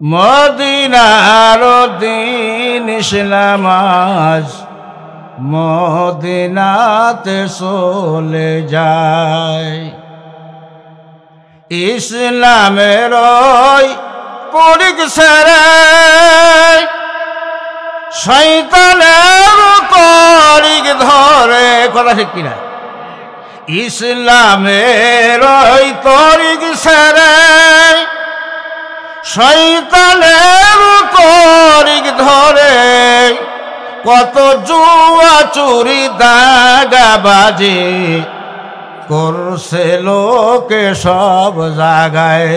মদিনার দিন ইসলাম আজ মদিনাতে চলে যায়। ইসলামের পরিক ছেড়ে শয়তানের তরিক ধরে, কথা ঠিক কিনা? ইসলামের তরিক ছেড়ে শয়তানের তরিক ধরে কত জুয়া চুরি দাগাবাজি করছে লোকে সব জায়গায়।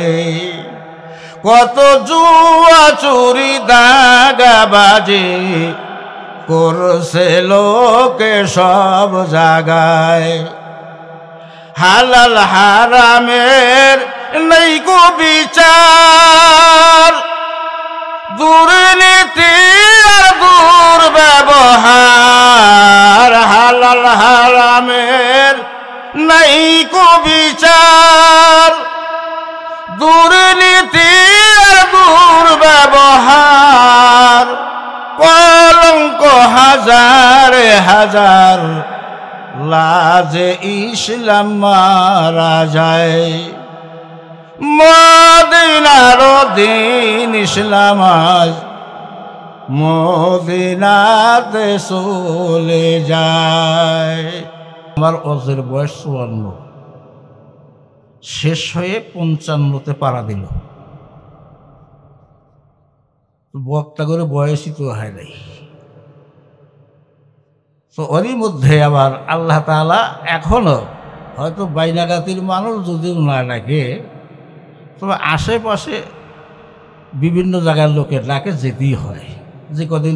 কত জুয়া চুরি দাগাবাজি করছে লোকে সব জায়গায়। হালাল হারামের নেই কো বিচার, দুর্নীতি আর দুর্ব্যবহার। হালাল হারামের নেই কো বিচার, দুর্নীতি আর দুর্ব্যবহার। কলঙ্ক হাজার হাজার লাজে ইসলাম মারা যায়। মদিনার দিন ইসলাম আজ মদিনাতে চলে যায়। আমার অজের বয়স 54, শেষ হয়ে 55তে পাড়া দিল। বক্তা করে বয়সই তো হয় নাই। তো ওরই মধ্যে আবার আল্লাহ তাআলা এখনো হয়তো বাইনাগাতির মানুষ যদিও না ডাকে, তবে আশেপাশে বিভিন্ন জায়গার লোকের ডাকে যেতেই হয়, যে কদিন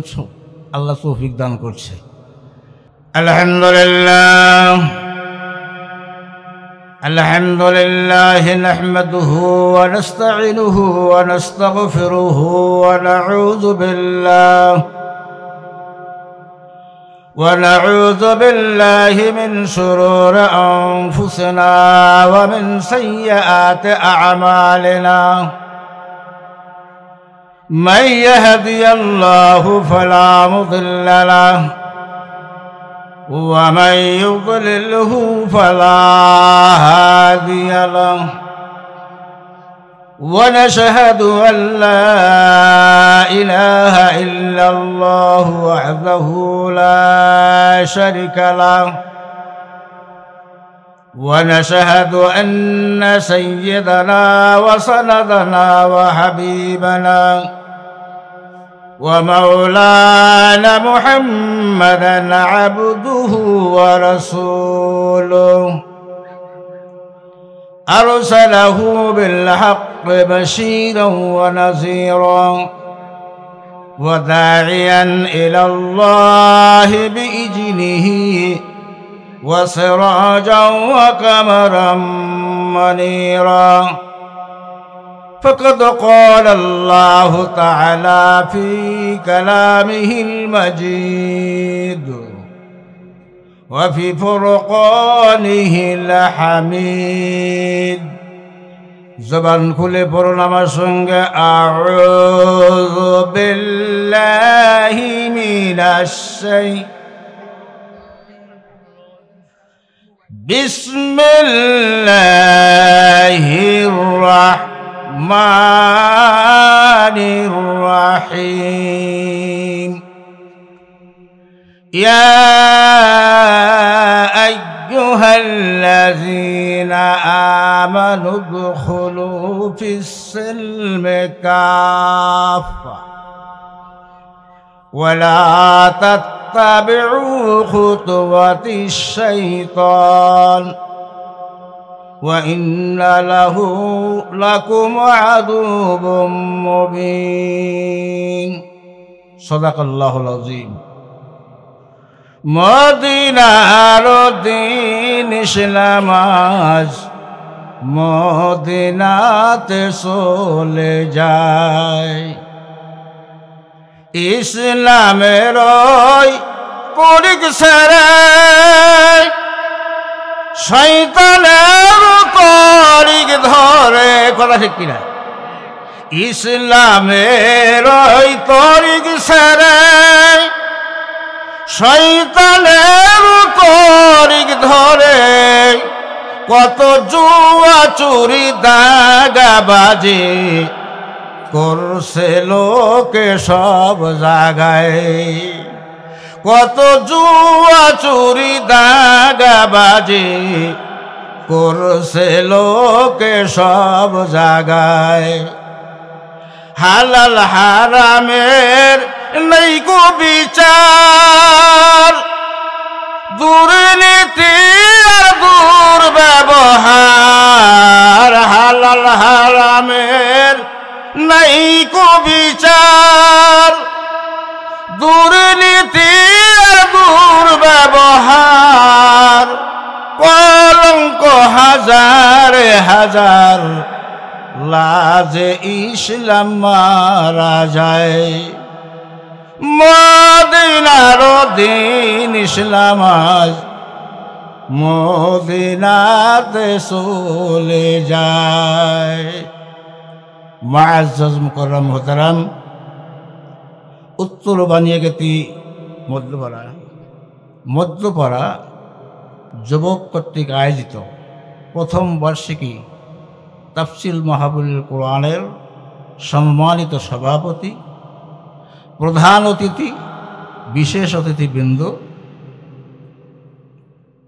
আল্লাহ তৌফিক দান করছে। আলহামদুলিল্লাহ আলহামদুলিল্লাহ নাহমাদুহু ওয়া নাস্তাঈনুহু ওয়া নাস্তাগফিরুহু ওয়া নাউযু বিল্লাহি মিন শুরুরি আনফুসিনা ওয়া মিন সাইয়্যাতি আ'মালিনা। মান ইয়াহদিয়াল্লাহু ফালা মুদিল্লা লাহু ওয়া মান ইউদ্লিলহু ফালা হাদিয়া লাহু। ওয়া নাশহাদু আল লা ইলাহা ইল্লাল্লাহু ওয়াহদাহু লা শারীকা লাহু ওয়া নাশহাদু আন্না সাইয়্যিদানা ওয়া সানাদানা ওয়া হাবিবানা ومولانا محمدا عبده ورسوله أرسله بالحق بشيرا ونذيرا وداعيا إلى الله بإذنه وسراجا وقمرا منيرا. فقد قال الله تعالى في كلامه المجيد وفي فرقانه الحميد. জবান খুলে পড়ুন আমার সঙ্গে, আউযু বিল্লাহি মিনাশ বিসমিল্লাহির রাহমানির রাহিম। ইয়া আইয়ুহাল্লাযীনা আমানু উদখুলু ফিস-সিলমি কাফা ওয়া লা তাত্তাবিউ খুতুওয়াতিশ-শাইতান ওয়া ইন্না লাহু লাকুম আদুউম মুবিন। সাদাকাল্লাহুল আযীম। মদিনার দিন ইসলাম আজ মদিনাতে চলে যায়। ইসলামের পরিক ছেড়ে শয়তানের তরিক ধরে, কথা ঠিক কিনা? ইসলামের ওই তরিক সেরে শয়তানের তরিক ধরে কত জুয়া চুরি দাগাবাজি করছে লোকে সব জায়গায়। কত জুয়া চুরি দাগাবাজি করছে লোকে সব জায়গায়। হালাল হারামের নেই কো বিচার, দুর্নীতি আর দুর্ব্যবহার। হালাল হারামের নেই কো বিচার, দুর্নীতি আর দুর্ব্যবহার। কলঙ্ক হাজার হাজার লাজে ইসলাম মারা যায়। মদিনার দিন ইসলাম আজ মদিনাতে চলে যায়। মুআজ্জাজ মুকাররম মোহতারাম, উত্তর বানিয়াগতি মধ্যপাড়া যুবক কর্তৃক আয়োজিত প্রথম বার্ষিকী তাফসিল মাহফিল কোরআনের সম্মানিত সভাপতি, প্রধান অতিথি, বিশেষ অতিথিবৃন্দ,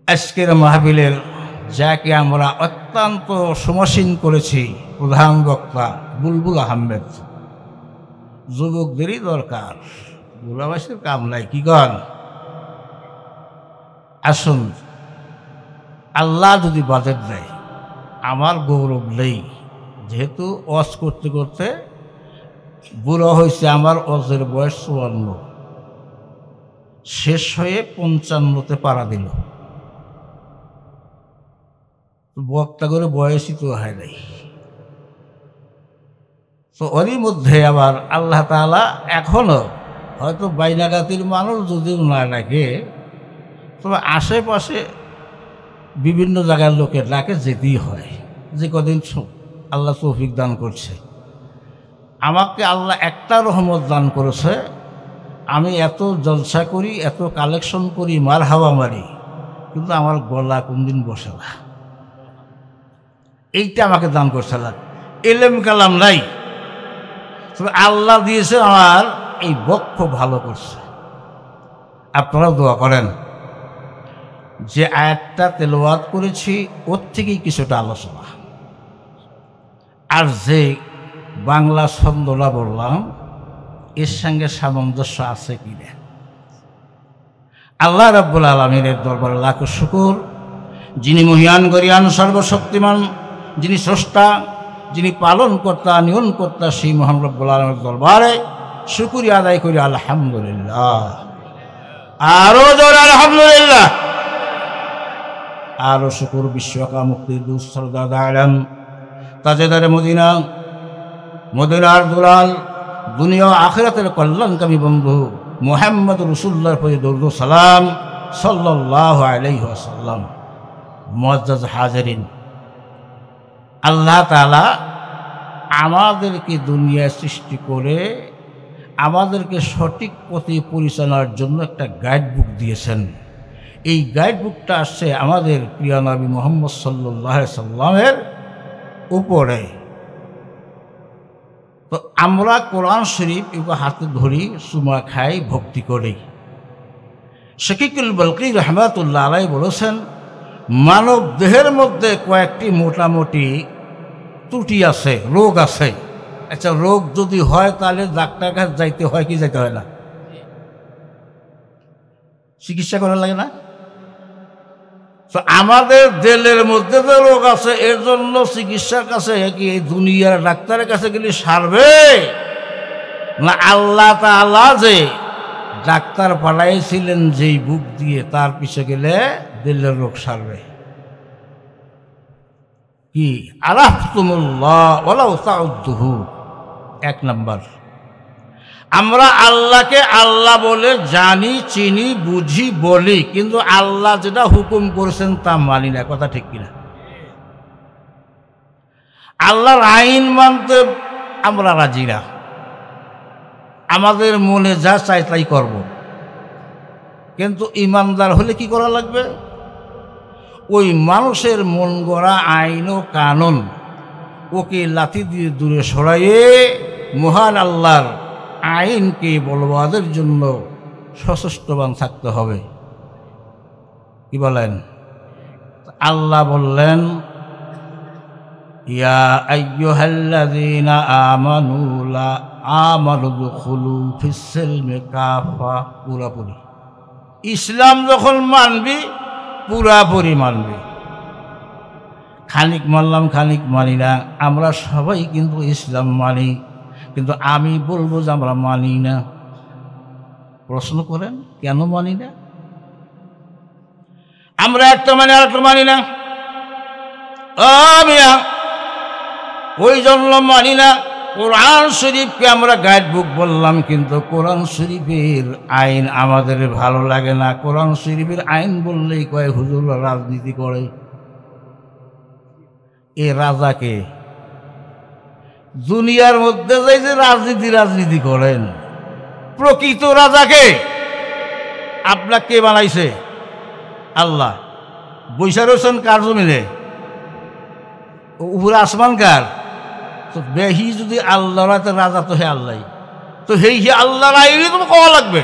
আজকের মাহফিলের যাকে আমরা অত্যন্ত সমসীন করেছি প্রধান বক্তা বুলবুল আহমেদ। যুবকদেরই দরকার, বুড়াবাসীর কাম নাই, কি কন? আসুন, আল্লাহ যদি বাজেট দেয়, আমার গৌরব নেই, যেহেতু ওয়াজ করতে করতে বুড়ো হয়েছে। আমার ওয়াজের বয়স 54, শেষ হয়ে 55তে পাড়া দিল। বক্তা করে বয়সই তো হয় নাই। তো ওরই মধ্যে আবার আল্লাহ তাআলা এখনও হয়তো বাইনাগাতির মানুষ যদিও না ডাকে, তবে আশেপাশে বিভিন্ন জায়গার লোকের ডাকে যেতেই হয়। যে কদিন আল্লাহ তৌফিক দান করছে, আমাকে আল্লাহ একটা রহমত দান করেছে, আমি এত জলসা করি, এত কালেকশন করি, মার হাওয়া মারি, কিন্তু আমার গলা কোনদিন বসে না। এইটা আমাকে দান করছে আল্লাহ। এলেম কালাম নাই, তবে আল্লাহ দিয়েছে আমার এই বক্ষ ভালো করছে। আপনারাও দোয়া করেন। যে আয়াতটা তেলাওয়াত করেছি ওর থেকেই কিছুটা আলোচনা, আর যে বাংলা ছন্দটা বললাম এর সঙ্গে সামঞ্জস্য আছে কি না। আল্লাহ রাব্বুল আলামিনের দরবারে লাখ শুকর, যিনি মহিয়ান গরিয়ান সর্বশক্তিমান, যিনি স্রষ্টা, যিনি পালন কর্তা নিয়ন্ত্রণকর্তা, সেই মহান রব্বুল আলামিনের দরবারে শুকরিয়া আদায় করি আলহামদুলিল্লাহ। আরো জোরে আলহামদুলিল্লাহ। আরো শুকর বিশ্বকা মুক্তির দুঃসরদাদ আলম তাজেদারে মদিনা, মদিনার দুলাল, দুনিয়া আখিরাতের কল্যাণকামী বন্ধু মুহাম্মদ রাসূলুল্লাহর প্রতি দরুদ ও সালাম সাল্লাল্লাহু আলাইহি ওয়াসাল্লাম। মুআজ্জাজ হাজিরিন, আল্লাহ তাআলা আমাদেরকে দুনিয়া সৃষ্টি করে আমাদেরকে সঠিক পথে পরিচালনার জন্য একটা গাইড বুক দিয়েছেন। এই গাইড বুকটা আসছে আমাদের প্রিয় নবী মুহাম্মদ সাল্লাল্লাহু আলাইহি সাল্লামের উপরে। তো আমরা কোরআন শরীফ এবার হাতে ধরি, চুমা খাই, ভক্তি করি। শাকিকুল বলকি রহমাতুল্লাহ আলাইহি বলেছেন, মানব দেহের মধ্যে কয়েকটি মোটামুটি ত্রুটি আছে, রোগ আছে। আচ্ছা, রোগ যদি হয় তাহলে ডাক্তার কাছে যাইতে হয় কি যাইতে হয় না? চিকিৎসা করা লাগে না? তো আমাদের দিলের মধ্যে যে রোগ আছে এর জন্য চিকিৎসার কাছে কি এই দুনিয়ার ডাক্তারের কাছে গেলে সারবে না? আল্লাহ তাআলা যে ডাক্তার পাঠাইছিলেন যেই বুক দিয়ে, তার পিছে গেলে দিলের রোগ সারবে। কি আরাফতুমুল্লাহ ওয়ালাউ তাউদ্দুহু। এক নাম্বার, আমরা আল্লাহকে আল্লাহ বলে জানি, চিনি, বুঝি, বলি, কিন্তু আল্লাহ যেটা হুকুম করেছেন তা মানি না। কথা ঠিক কিনা? আল্লাহর আইন মানতে আমরা রাজি না, আমাদের মনে যা চাই তাই করব। কিন্তু ইমানদার হলে কি করা লাগবে? ওই মানুষের মন গড়া আইন ও কানুন ওকে লাথি দিয়ে দূরে সরাইয়ে মহান আল্লাহর আইনকে বলবাদের জন্য সচেষ্টবান থাকতে হবে। কি বলেন? আল্লাহ বললেন, ইয়া আইয়ুহাল্লাযীনা আমানু লা আমানু দুখুলু ফিস-সিলমি কাফা, পুরাপুরি ইসলাম যখন মানবি পুরাপুরি মানবি। খানিক মানলাম খানিক মানি না, আমরা সবাই কিন্তু ইসলাম মানি, কিন্তু আমি বলবো যে আমরা মানি না। প্রশ্ন করেন কেন মানি না? আমরা একটা মানি আর একটা মানি না। মিয়া, ওই জন্য মানি না। কোরআন শরীফকে আমরা গাইড বুক বললাম, কিন্তু কোরআন শরীফের আইন আমাদের ভালো লাগে না। কোরআন শরীফের আইন বললেই কয় হুজুর রাজনীতি করে। এ রাজাকে দুনিয়ার মধ্যে যাই যে রাজনীতি করেন, প্রকৃত রাজাকে আপনাকে কে বানাইছে? আল্লাহ। বৈশাখ হোসেন কার জমিনে? উপরে আসমান কার? তো বেহি যদি আল্লাহ রাজা তো হে আল্লাহ, তো হে আল্লাহর আইনই তো কওয়া লাগবে।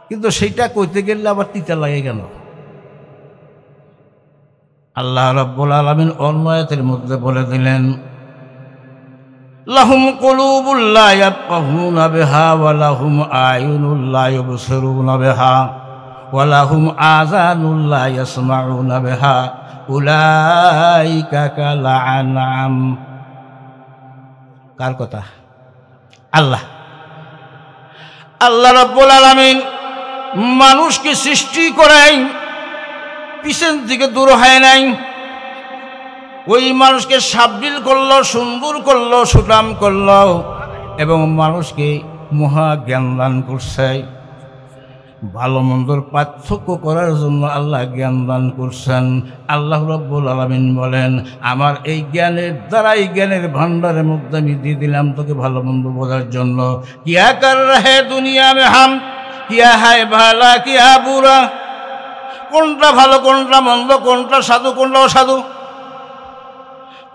কিন্তু সেইটা কইতে গেলে আবার তিতা লাগে কেন? আল্লাহ রাব্বুল আলামিন অন্য আয়াতের মধ্যে বলে দিলেন, লাহুম কুলুবুল লা ইয়াফকাহুনা বিহা ওয়া লাহুম আয়ুনুল লা ইউবসিরুনা বিহা ওয়া লাহুম আযানুল লা ইয়াসমাউনা বিহা উলাইকা কাল আনআম। কার কথা? আল্লাহ। আল্লাহ রাব্বুল আলামিন মানুষকে সৃষ্টি করেন, পিছন দিকে দূর হয় নাই। ওই মানুষকে সাবলীল করলো, সুন্দর করলো, সুঠাম করলো এবং মানুষকে মহা জ্ঞান দান করছে। ভালো মন্দর পার্থক্য করার জন্য আল্লাহ জ্ঞান দান করছেন। আল্লাহ রাব্বুল আলামিন বলেন, আমার এই জ্ঞানের দ্বারাই, জ্ঞানের ভান্ডারের মধ্যে আমি দিয়ে দিলাম তোকে ভালো মন্দ বোঝার জন্য। কিয়া কর রহে দুনিয়া মে হাম, কিয়া হায় ভালা কিয়া বুরা, কোনটা ভালো কোনটা মন্দ, কোনটা সাধু কোনটা অসাধু,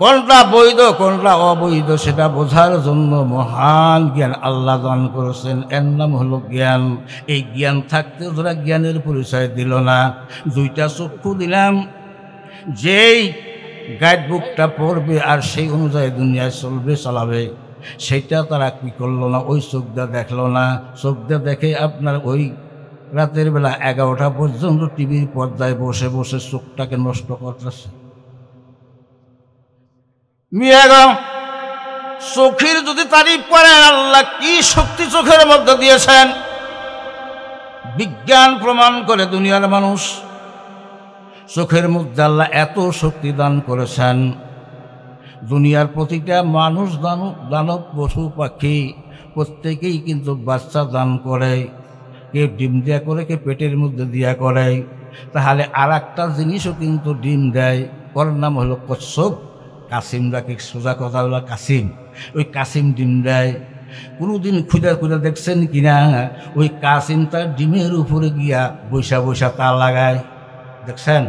কোনটা বৈধ কোনটা অবৈধ, সেটা বোঝার জন্য মহান জ্ঞান আল্লাহ দান করেছেন। এর নাম হলো জ্ঞান। এই জ্ঞান থাকতে ওরা জ্ঞানের পরিচয় দিল না। দুইটা চক্ষু দিলাম, যেই গাইড বুকটা পড়বে আর সেই অনুযায়ী দুনিয়ায় চলবে, চালাবে, সেটা তারা কি করলো না? ওই চোখটা দেখলো না। চোখটা দেখে আপনার ওই রাতের বেলা 11টা পর্যন্ত টিভির পর্দায় বসে বসে চোখটাকে নষ্ট করতেছে। চোখের যদি তারিফ করেন, আল্লাহ কি শক্তি চোখের মধ্যে দিয়েছেন, বিজ্ঞান প্রমাণ করে দুনিয়ার মানুষ। চোখের মধ্যে আল্লাহ এত শক্তি দান করেছেন, দুনিয়ার প্রতিটা মানুষ, দানব, পশু পাখি প্রত্যেকেই কিন্তু বাচ্চা দান করে। কেউ ডিম দেয়া করে, কেউ পেটের মধ্যে দিয়া করে। তাহলে আর একটা জিনিসও কিন্তু ডিম দেয়, ওর নাম হলো কচ্ছপ। কাসিমরাকে সোজা কথা হলো কাসিম, ওই কাসিম ডিম দেয়। কোনোদিন খুঁজা দেখছেন কিনা ওই কাসিম তার ডিমের উপরে গিয়া বৈশা বৈশা তা লাগায়? দেখছেন?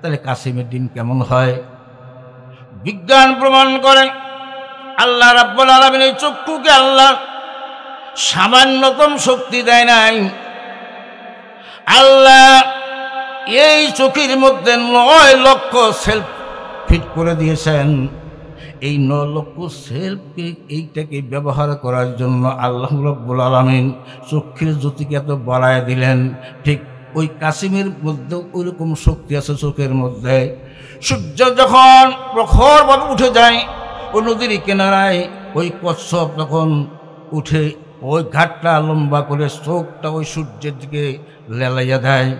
তাহলে কাসিমের ডিম কেমন হয়? বিজ্ঞান প্রমাণ করে আল্লাহ রাব্বুল আলামিন এই চক্ষুকে আল্লাহ সামান্যতম শক্তি দেয় নাই। আল্লাহ এই চোখের মধ্যে 9 লক্ষ সেলফ ফিট করে দিয়েছেন। এই 9 লক্ষ সেলফকে এইটাকে ব্যবহার করার জন্য আল্লাহ রাব্বুল আলামিন চক্ষের জ্যোতিকে এত বাড়ায় দিলেন। ঠিক ওই কাসিমের মধ্যে ওইরকম শক্তি আছে চোখের মধ্যে। সূর্য যখন প্রখরভাবে উঠে যায় ওই নদীর কিনারায়, ওই কচ্ছপ তখন উঠে ওই ঘাটটা লম্বা করে চোখটা ওই সূর্যের দিকে লেলাইয়া দেয়।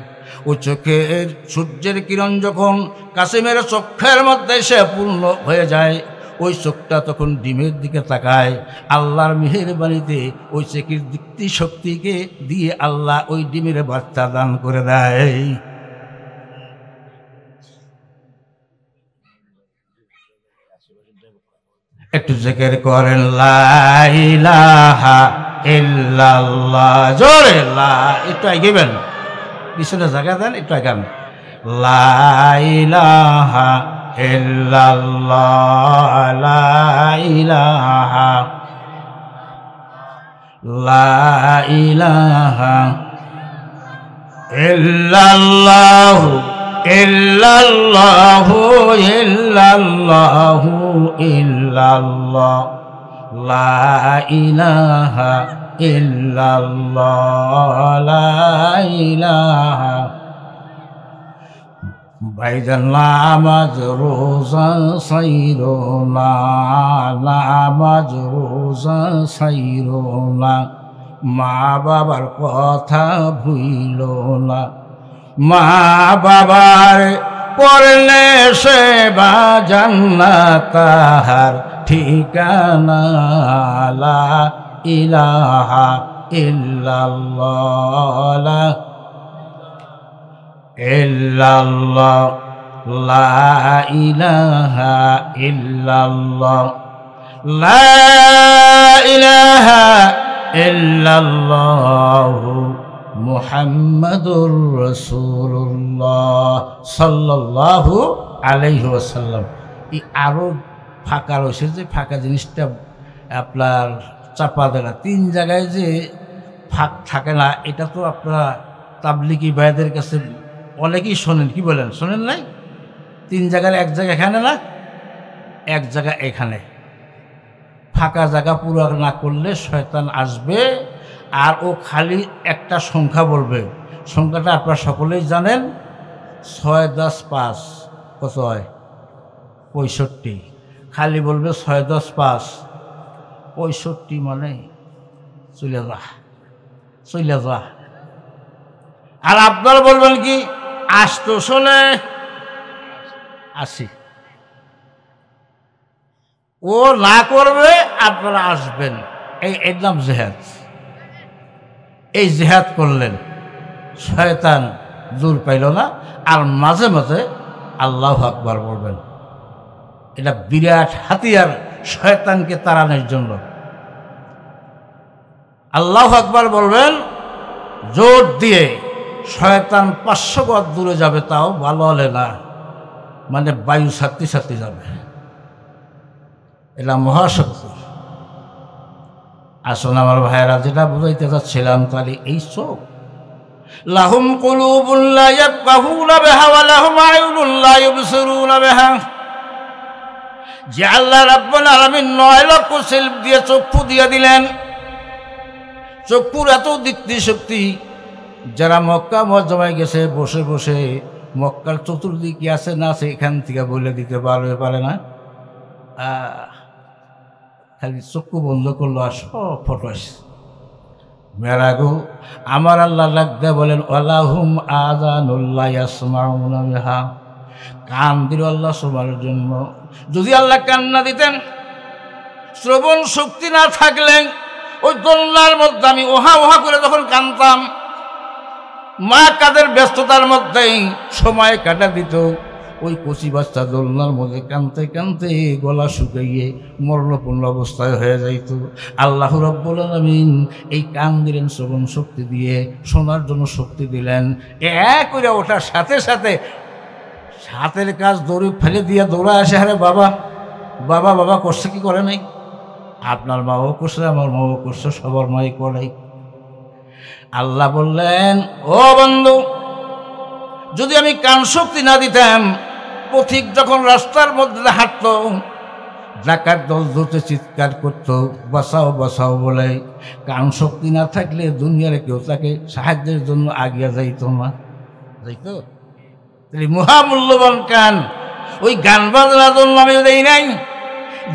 ওই চোখের সূর্যের কিরণ যখন কাসিমের চোখের মধ্যে এসে পূর্ণ হয়ে যায়, ওই চোখটা তখন ডিমের দিকে তাকায়। আল্লাহর মেহেরবানিতে ওই চোখের দীপ্তি শক্তিকে দিয়ে আল্লাহ ওই ডিমের বাচ্চা দান করে দেয়। একটু জিকির করেন লা ইলাহা ইল্লাল্লাহ, জোরে লা, একটু আগাবেন, পিছনে জায়গা দেন, একটু আগান। লা ইলাহা ইল্লাল্লাহ, লা ইলাহা, লা ইলাহা ইল্লাল্লাহু ইল্লাল্লাহু ইল্লাল্লাহু ইল্লাল্লাহ, লা ইলাহা ইল্লাল্লাহ, লা ইলাহা। ভাইজান নামাজ রোজা সাইরো না, নামাজ রোজা সাইরো না, মা বাবার কথা ভুইল না, মা বাবার করলে সেবা জান্নাত তাহার ঠিকানা, লা ইলাহা ইল্লাল্লাহ, লা ইল্লাল্লাহ, লা ইলাহা ইল্লাল্লাহ, লা ইলাহা ইল্লাল্লাহু মুহাম্মাদুর রাসূলুল্লাহ সাল্লাল্লাহু আলাইহি ওয়াসাল্লাম। এই আরো ফাঁকা রয়েছে, যে ফাঁকা জিনিসটা আপনার চাপা দেওয়া, 3 জায়গায় যে ফাঁক থাকে না, এটা তো আপনারা তাবলিগি ভাইদের কাছে অনেকেই শোনেন, কি বলেন, শোনেন নাই? 3 জায়গার এক জায়গা এখানে না, এক জায়গা এখানে। ফাঁকা জায়গা পুরো না করলে শয়তান আসবে, আর ও খালি একটা সংখ্যা বলবে। সংখ্যাটা আপনারা সকলেই জানেন, 6 10 5 কত হয়? 65। খালি বলবে 6 10 5 65, মানে চলে যা, চলে যা। আর আপনারা বলবেন কি, আসতো শোনে 80। ও না করবে, আপনারা আসবেন, এর নাম জিহাদ। এই জিহাদ করলেন, শয়তান দূর পাইল না। আর মাঝে মাঝে আল্লাহু আকবার বলবেন, এটা বিরাট হাতিয়ার শয়তানকে তাড়ানোর জন্য। আল্লাহু আকবার বলবেন জোর দিয়ে, শয়তান 500 গজ দূরে যাবে, তাও ভালো হলে না, মানে বায়ু ছাড়তে ছাড়তে যাবে। এটা মহাশক্তি। আসুন আমার ভাইয়েরা, যেটা বুঝাইতে চাচ্ছিলাম, তাহলে এই চোখ, লাহুম কুলুবুন লা ইয়াফকাহুনা বিহা ওয়া লাহুম আয়ুনুন লা ইবসিরুনা বিহা। যে আল্লাহ রাব্বুল আলামিন 9 লক্ষ সেলফ দিয়ে চক্ষু দিয়ে দিলেন, চক্ষুর এত দীপ্তি শক্তি, যারা মক্কা মুআজ্জামায় গেছে বসে বসে, মক্কার চতুর্দিকে আছে না আছে, এখান থেকে বলে দিতে পারে না। খালি চক্ষু বন্ধ করলো আর সব ফটো আসে। মেরাগো আমার আল্লাহ লাগতে বলেন, ওয়ালাহুম আযানুন লা ইয়াসমাউনা বিহা, কান দিল আল্লাহ শোনার জন্য। যদি আল্লাহ কান না দিতেন, শ্রবণ শক্তি না থাকলে, ওই দোলনার মধ্যে আমি ওহা ওহা করে যখন কানতাম, মা কাদের ব্যস্ততার মধ্যেই সময় কাটা দিত, ওই কচি বাচ্চা দোলনার মধ্যে কানতে কানতে গলা শুকিয়ে মরণপূর্ণ অবস্থায় হয়ে যাইত। আল্লাহ রাব্বুল আলামিন এই কান দিলেন শ্রবণ শক্তি দিয়ে, শোনার জন্য শক্তি দিলেন। এক করে ওঠার সাথে সাথে হাতের কাজ দৌড়ে ফেলে দিয়ে দৌড়া আসে, আরে বাবা বাবা বাবা করছে, কি করে নাই? আপনার মাও করছে, আমার মাও করছে, সবার মাই করে। আল্লাহ বললেন, ও বন্ধু, যদি আমি কান শক্তি না দিতাম, পথিক যখন রাস্তার মধ্যে হাঁটত, ডাকাত দল ধরতে চিৎকার করত, বাঁচাও বাঁচাও বলে, কান শক্তি না থাকলে দুনিয়ার কেউ তাকে সাহায্যের জন্য আগিয়ে যাইত না, যাইত? মহামূল্যবান কান, ওই গান বাজনার জন্য আমি দেই নাই।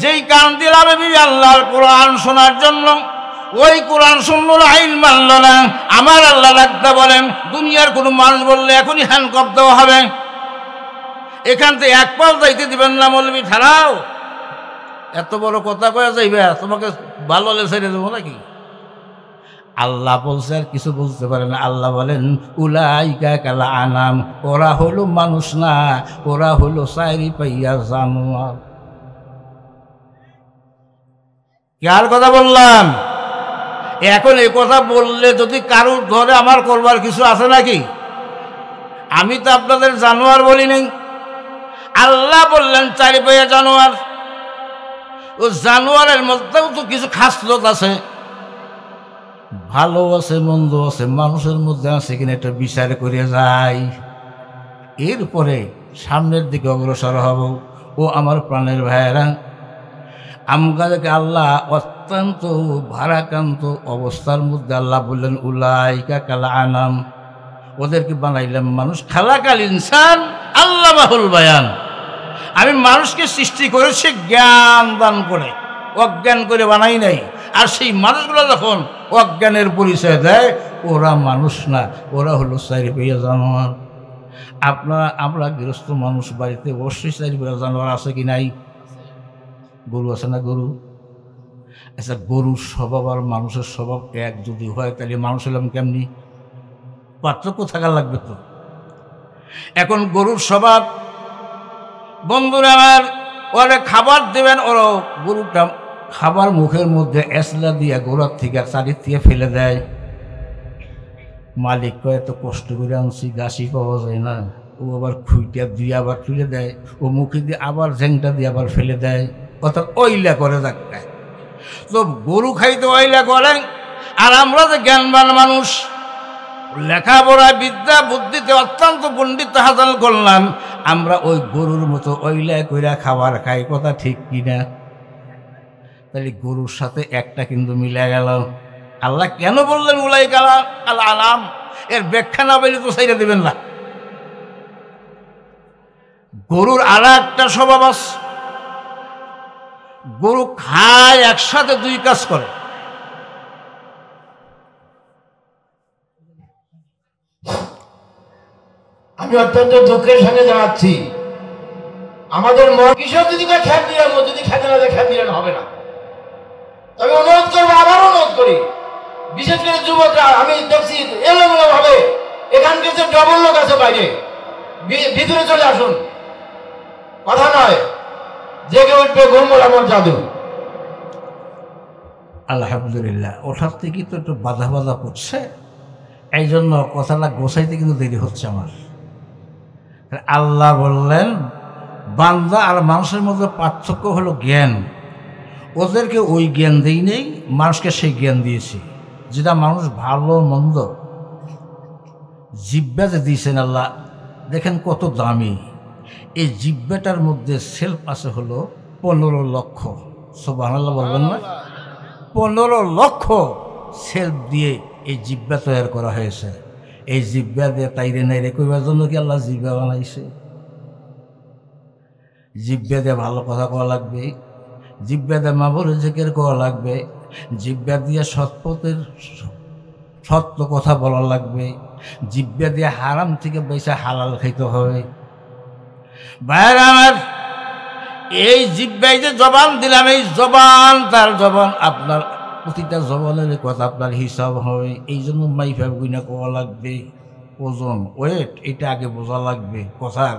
যেই কান দিলাম আমি আল্লাহর কোরআন শোনার জন্য, ওই কোরআন শুনল না, আইন মানল না। আমার আল্লাহ লাগতে বলেন, দুনিয়ার কোনো মানুষ বললে এখনই হ্যান্ডকাপ দেওয়া হবে, এখান থেকে 1 পাও যাইতে দিবেন না, মৌলবি ছাড়াও। এত বড় কথা কয়ে যাইবে, তোমাকে ভালো হলে ছেড়ে দেবো নাকি? আল্লাহ বলছে, আর কিছু বলতে পারে না। আল্লাহ বলেন, উলাইকা কাল আনাম, ওরা হলো মানুষ না, ওরা হলো চারি পাইয়া জানোয়ার। কার কথা বললাম? এখন এই কথা বললে যদি কারুর ধরে আমার করবার কিছু আছে নাকি? আমি তো আপনাদের জানোয়ার বলি নাই। আল্লাহ বললেন চারি পায়ে জানোয়ার। ও জানোয়ারের মধ্যেও তো কিছু খাসলত আছে, ভালো আছে মন্দ আছে, মানুষের মধ্যে আছে কিনা একটা বিচার করে যায়, এরপরে সামনের দিকে অগ্রসর হব। ও আমার প্রাণের ভাইয়েরা, আমাদেরকে আল্লাহ অত্যন্ত ভারাক্রান্ত অবস্থার মধ্যে আল্লাহ বললেন উলাইকা কাল আনাম, ওদেরকে বানাইলাম মানুষ। খালাকাল ইনসান আল্লামাহুল বায়ান, আমি মানুষকে সৃষ্টি করেছি জ্ঞান দান করে, অজ্ঞান করে বানাই নাই। আর সেই মানুষগুলো যখন অজ্ঞানের পরিচয় দেয়, ওরা মানুষ না, ওরা হলো চারি পাইয়া জানোয়ার। আমরা গৃহস্থ মানুষ, বাড়িতে অবশ্যই চারি পাইয়া জানোয়ার আছে কি নাই? গরু আছে না? গরু। আচ্ছা, গরুর স্বভাব আর মানুষের স্বভাব এক যদি হয়, তাহলে মানুষ হলাম কেমনি? পার্থক্য থাকা লাগবে তো। এখন গরুর স্বভাব, বন্ধুরা আমার, ওরা খাবার দেবেন, ওরা গরুটা খাবার মুখের মধ্যে এসলা দিয়া গোড়ার থেকে চারির থেকে ফেলে দেয়। মালিক কয় এত কষ্ট করে আনছি, ঘাসই পাওয়া যায় না। ও আবার খুঁইটা দিয়ে আবার তুলে দেয়, ও মুখে দিয়ে আবার ঝেংটা দিয়ে আবার ফেলে দেয়, অর্থাৎ অইলা করে যাক। তো গরু খাইতে অইলা করে, আর আমরা যে জ্ঞানবান মানুষ, লেখাপড়া বিদ্যা বুদ্ধিতে অত্যন্ত পণ্ডিত হাসিল করলাম, আমরা ওই গরুর মতো অইলা কইরা খাবার খাই। কথা ঠিক কিনা? তাহলে গরুর সাথে একটা কিন্তু মিলে গেল। আল্লাহ কেন বললেন উলাইকা কাল আনাম? এর ব্যাখ্যা না বলে তো সাইরা দেবেন না। গরুর আর একটা স্বভাব আছে, গরু খায় একসাথে দুই কাজ করে। আমি অত্যন্ত দুঃখের সঙ্গে জানাচ্ছি, আমাদের মন কিশোর যদি খ্যাত দিলাম, ও যদি খেতে না দেয়, খ্যাত দিলেন হবে না। তবে অনুরোধ করবো, আবার অনুরোধ করি, বিশেষ করে যুবকরা, আমি দেখছি এলোমেলো ভাবে এখানকার যে ডবল লোক আছে বাইরে, ভিতরে চলে আসুন। কথা নয়, জেগে উঠবে ঘুম আমার জাদু। আলহামদুলিল্লাহ, ওঠার থেকে তো একটু বাধা বাধা করছে, এই জন্য কথাটা গোছাইতে কিন্তু দেরি হচ্ছে আমার। আল্লাহ বললেন বান্দা আর মানুষের মধ্যে পার্থক্য হলো জ্ঞান। ওদেরকে ওই জ্ঞান দিই নেই, মানুষকে সেই জ্ঞান দিয়েছি। যেটা মানুষ ভালো মন্দ জিহ্বাতে দিয়েছেন আল্লাহ, দেখেন কত দামি। এই জিহ্বাটার মধ্যে সেলফ আছে হলো 15 লক্ষ। সুবহানাল্লাহ বলবেন না? 15 লক্ষ সেলফ দিয়ে এই জিহ্বা তৈরি করা হয়েছে। এই জিহ্বা দিয়ে তাইরে নাইরে কইবার জন্য কি আল্লাহ জিহ্বা বানাইছে? জিহ্বা দিয়ে ভালো কথা কওয়া লাগবে, জিহ্বা দিয়ে মাবুর জিকির করা লাগবে, জিহ্বা দিয়ে সৎপথের সত্য কথা বলা লাগবে, জিহ্বা দিয়ে হারাম থেকে বেশি হালাল খাইতে হবে। ভাইয়েরা আমার, এই জিহ্বায় যে জবান দিলাম, এই জবান তার জবান, আপনার প্রতিটা জবানের কথা আপনার হিসাব হবে। এই জন্য মাইফাব গুইনা কোয়া লাগবে, ওজন ওয়েট এটা আগে বোঝা লাগবে কথার,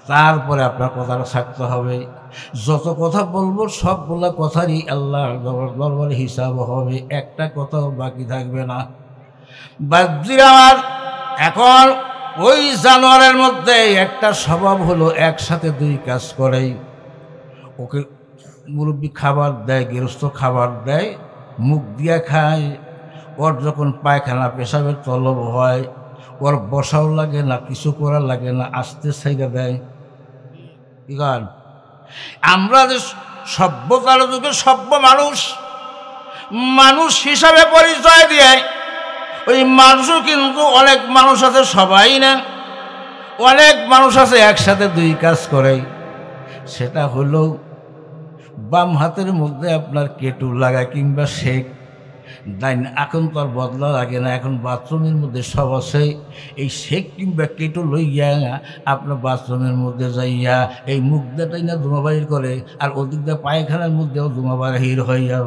তারপরে আপনার কথাটা থাকতে হবে। যত কথা বলবো সবগুলা কথারই আল্লাহর দরবারে হিসাব হবে, একটা কথাও বাকি থাকবে না। বাদ্যির আমার, এখন ওই জানোয়ারের মধ্যে একটা স্বভাব হলো একসাথে দুই কাজ করে। ওকে মুরব্বী খাবার দেয়, গৃহস্থ খাবার দেয়, মুখ দিয়া খায়। ওর যখন পায়খানা পেশাবের তলব হয়, ওর বসাও লাগে না, কিছু করা লাগে না, আস্তে ছাইড়া দেয়। কারণ আমরা যে সভ্যতার যুগে সভ্য মানুষ, মানুষ হিসাবে পরিচয় দিয়ে, ওই মানুষও কিন্তু অনেক মানুষ আছে সবাই না, অনেক মানুষ আছে একসাথে দুই কাজ করে। সেটা হলো বাম হাতের মধ্যে আপনার কেটু লাগায় কিংবা শেক ডাইন, এখন তো আর বদলা লাগে না, এখন বাথরুমের মধ্যে সব আছে। এই শেক কিংবা কেটু লইয়া আপনার বাথরুমের মধ্যে যাইয়া এই মুখ দেটাই না ধুমা বাহির করে, আর ওদিক দিয়ে পায়খানার মধ্যেও ধুমা বাহির হইয়া।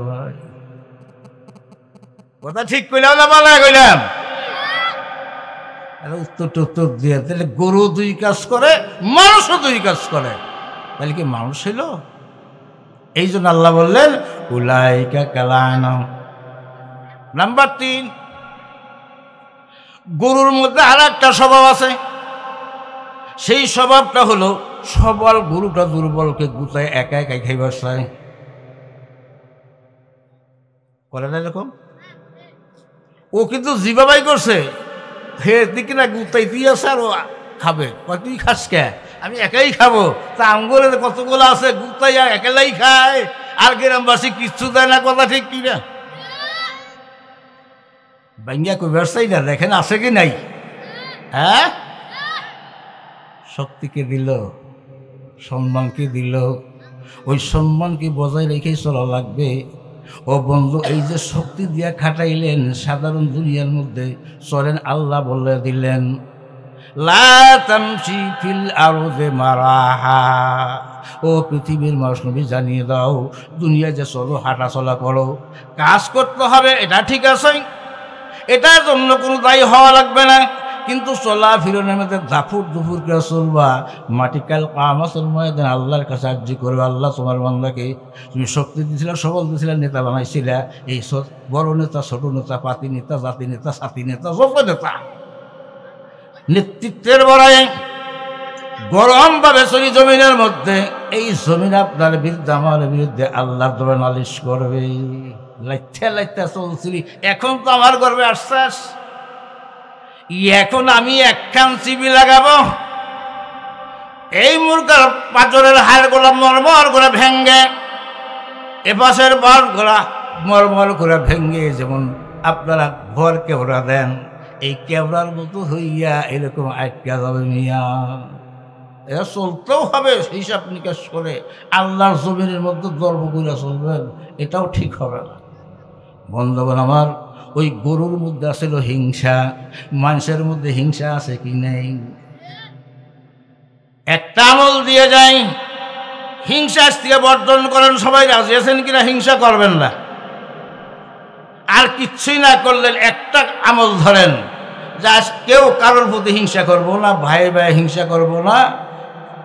কথা ঠিক কইলাম না বালা কইলাম? উত্তর দিয়ে, তাহলে গরু দুই কাজ করে, মানুষও দুই কাজ করে, তাহলে কি মানুষ হইল? এই জন্য আল্লাহ বললেন উলাইকা কালানাম। নাম্বার 3, গরুর মধ্যে আর একটা স্বভাব আছে। সেই স্বভাবটা হলো সবল গরুটা দুর্বলকে গুতায় একা একা খাইবার চায়। করে না এরকম? ও কিন্তু জিবাবাই করছে, হে দিকে না গুতাই তুই আছে আর ও খাবে। তুই খাস কে? আমি একাই খাবো। তা আঙ্গুরে কতগুলো আছে গুতাই একেলাই খায়, আর গ্রামবাসী কিচ্ছু দেয় না। কথা ঠিক কিনা? বাঙ্গিয়া কইবার চাই না, দেখেন আছে কি নাই। হ্যাঁ, শক্তিকে দিল, সম্মানকে দিল, ওই সম্মানকে বজায় রেখেই চলা লাগবে। ও বন্ধু, এই যে শক্তি দিয়া খাটাইলেন সাধারণ দুনিয়ার মধ্যে, চলেন আল্লাহ বলে দিলেন লা তামশি ফিল আরদে মারাহা। ও পৃথিবীর মানুষ নবী জানিয়ে দাও, দুনিয়ায় যে চলো হাঁটা চলা করো, কাজ করতে হবে, এটা ঠিক আছে, এটার জন্য কোনো দায়ী হওয়া লাগবে না। কিন্তু চলা ফিরনের মধ্যে ধাফুর দুফুর করে চলবা। মাটিকাল কামাসের ময়দান আল্লাহর কাছে আর্জি করবে, আল্লাহ তোমার বান্দাকে তুমি শক্তি দিয়েছিলা, সবল দিয়েছিলা, নেতা বানাইছিলা। এই বড় নেতা, ছোট নেতা, পাতি নেতা, জাতি নেতা, সাথী নেতা, যত নেতা নেতৃত্বের বড়াই গরম ভাবে চলি জমিনের মধ্যে। এই জমিন আপনার বিরুদ্ধে, আমার বিরুদ্ধে আল্লাহর দরে নালিশ করবে। লাইতে লাইতে চলছিলি, এখন তো আমার গর্বে আশ্বাস, এখন আমি একখান চিবি লাগাবো, এই মুরগার পাঁচরের হাড় গোলা মরমর করে ভেঙ্গে, এপাশের বার গোলা মরমর করে ভেঙ্গে, যেমন আপনারা ঘর কেওড়া দেন, এই কেওড়ার মতো হইয়া এরকম আটকা যাবে মিয়া। এরা চলতেও হবে হিসাব নিকাশ করে, আল্লাহর জমিনের মধ্যে গর্ব করে চলবেন, এটাও ঠিক হবে না। বন্ধুগণ আমার, ওই গরুর মধ্যে আসলে হিংসা, মানুষের মধ্যে হিংসা আছে কি নেই? একটা আমল দিয়ে যাই, হিংসা থেকে বর্জন করেন। সবাই রাজি আছেন কিনা হিংসা করবেন না? আর কিচ্ছুই না করলেন, একটা আমল ধরেন, যা কেউ কারোর প্রতি হিংসা করব না, ভাই ভাই হিংসা করব না,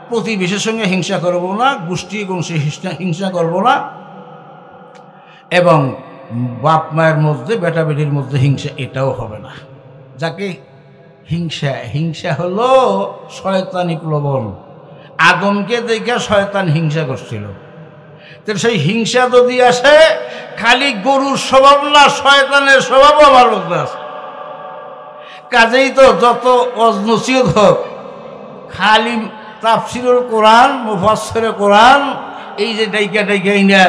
প্রতিবেশীর সঙ্গে হিংসা করব না, গোষ্ঠী বংশী হিংসা করব না, এবং বাপ মায়ের মধ্যে, বেটা বেটির মধ্যে হিংসা, এটাও হবে না। যাকে হিংসা, হিংসা হলো শয়তানি প্রবণ। আদমকে দেখে শয়তান হিংসা করছিল, তো সেই হিংসা যদি আসে, খালি গরুর স্বভাব না, শয়তানের স্বভাবও আমার মধ্যে আছে। কাজেই তো যত নসিহত হোক, খালি তাফসিরুল কোরআন, মুফাসসিরে কোরআন, এই যে ডাইকা ডাইকা ইনা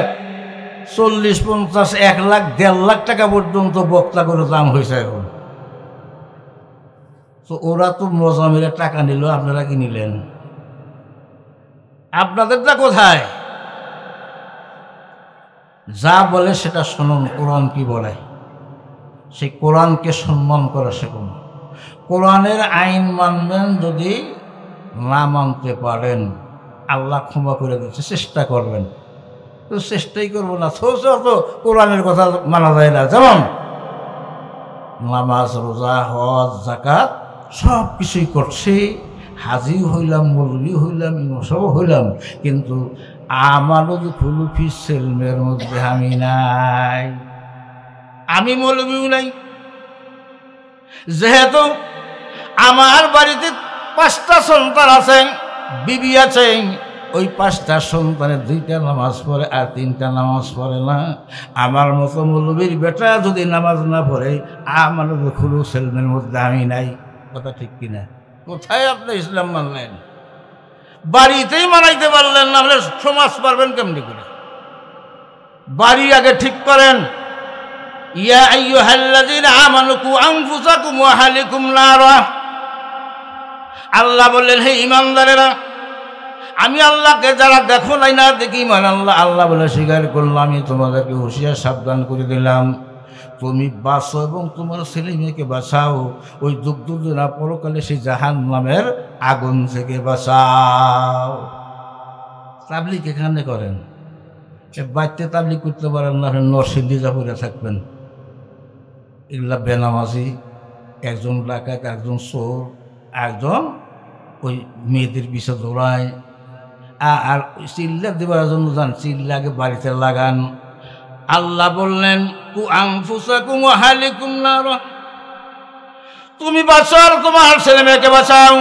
40, 50, 1 লাখ, 1.5 লাখ টাকা পর্যন্ত বক্তা করে দাম হয়েছে এখন। তো ওরা তো মজা মেরে টাকা নিল, আপনারা কি নিলেন? আপনাদেরটা কোথায়? যা বলে সেটা শুনুন, কোরআন কি বলে, সেই কোরআনকে সম্মান করা শিখুন। কোরআনের আইন মানবেন, যদি না মানতে পারেন আল্লাহ ক্ষমা করে দিচ্ছে, চেষ্টা করবেন। তো চেষ্টাই করবো না, তো কোরআনের কথা মানা যায় না। যেমন নামাজ, রোজা, হজ, যাকাত সব কিছুই করছি, হাজি হইলাম, মৌলবি হইলাম, সব হইলাম, কিন্তু আমারও খুলুফি সেলমের মধ্যে আমি নাই, আমি মৌলবিও নাই। যেহেতু আমার বাড়িতে 5টা সন্তান আছেন, বিবি আছেন, ওই 5টা সন্তানের 2টা নামাজ পড়ে আর 3টা নামাজ পড়ে না। আমার মতো মৌলবীর বেটা যদি নামাজ না পড়ে, আমার খুলু সেলমের মধ্যে আমি নাই। কথা ঠিক কিনা? কোথায় আপনি ইসলাম মানলেন? বাড়িতেই মানাইতে পারলেন না, হলে সমাজ পারবেন কেমনি করে? বাড়ি আগে ঠিক করেন। ইয়া আইয়ুহাল্লাযীনা আমানু কু আনফুসাকুম ওয়া আহলিকুম নারা। আল্লাহ বললেন, হে ঈমানদারেরা, আমি আল্লাহকে যারা দেখো নাই না দেখি মান আল্লাহ, আল্লাহ বলে স্বীকার করলাম, আমি তোমাদেরকে হুঁশিয়ার সাবধান করে দিলাম, তুমি বাঁচো এবং তোমার ছেলে মেয়েকে বাঁচাও ওই দুঃখ দুর্দশা পরকালে সেই জাহান্নামের আগুন থেকে বাঁচাও। তাবলিগ এখানে করেন, বাড়িতে তাবলিগ করতে পারেন না, নরসিংদী পড়ে থাকবেন। এগুলা বেনামাজি, একজন ডাকাত, একজন চোর, একজন ওই মেয়েদের পিছে দৌড়ায়, আর চিল্লা দেওয়ার জন্য যান, চিল্লাকে বাড়িতে লাগান। আল্লাহ বললেন কু আনফুসাকুম ওয়া আহলিকুম নার, তুমি বাঁচাও আর তোমার ছেলে মেয়েকে বাঁচাও,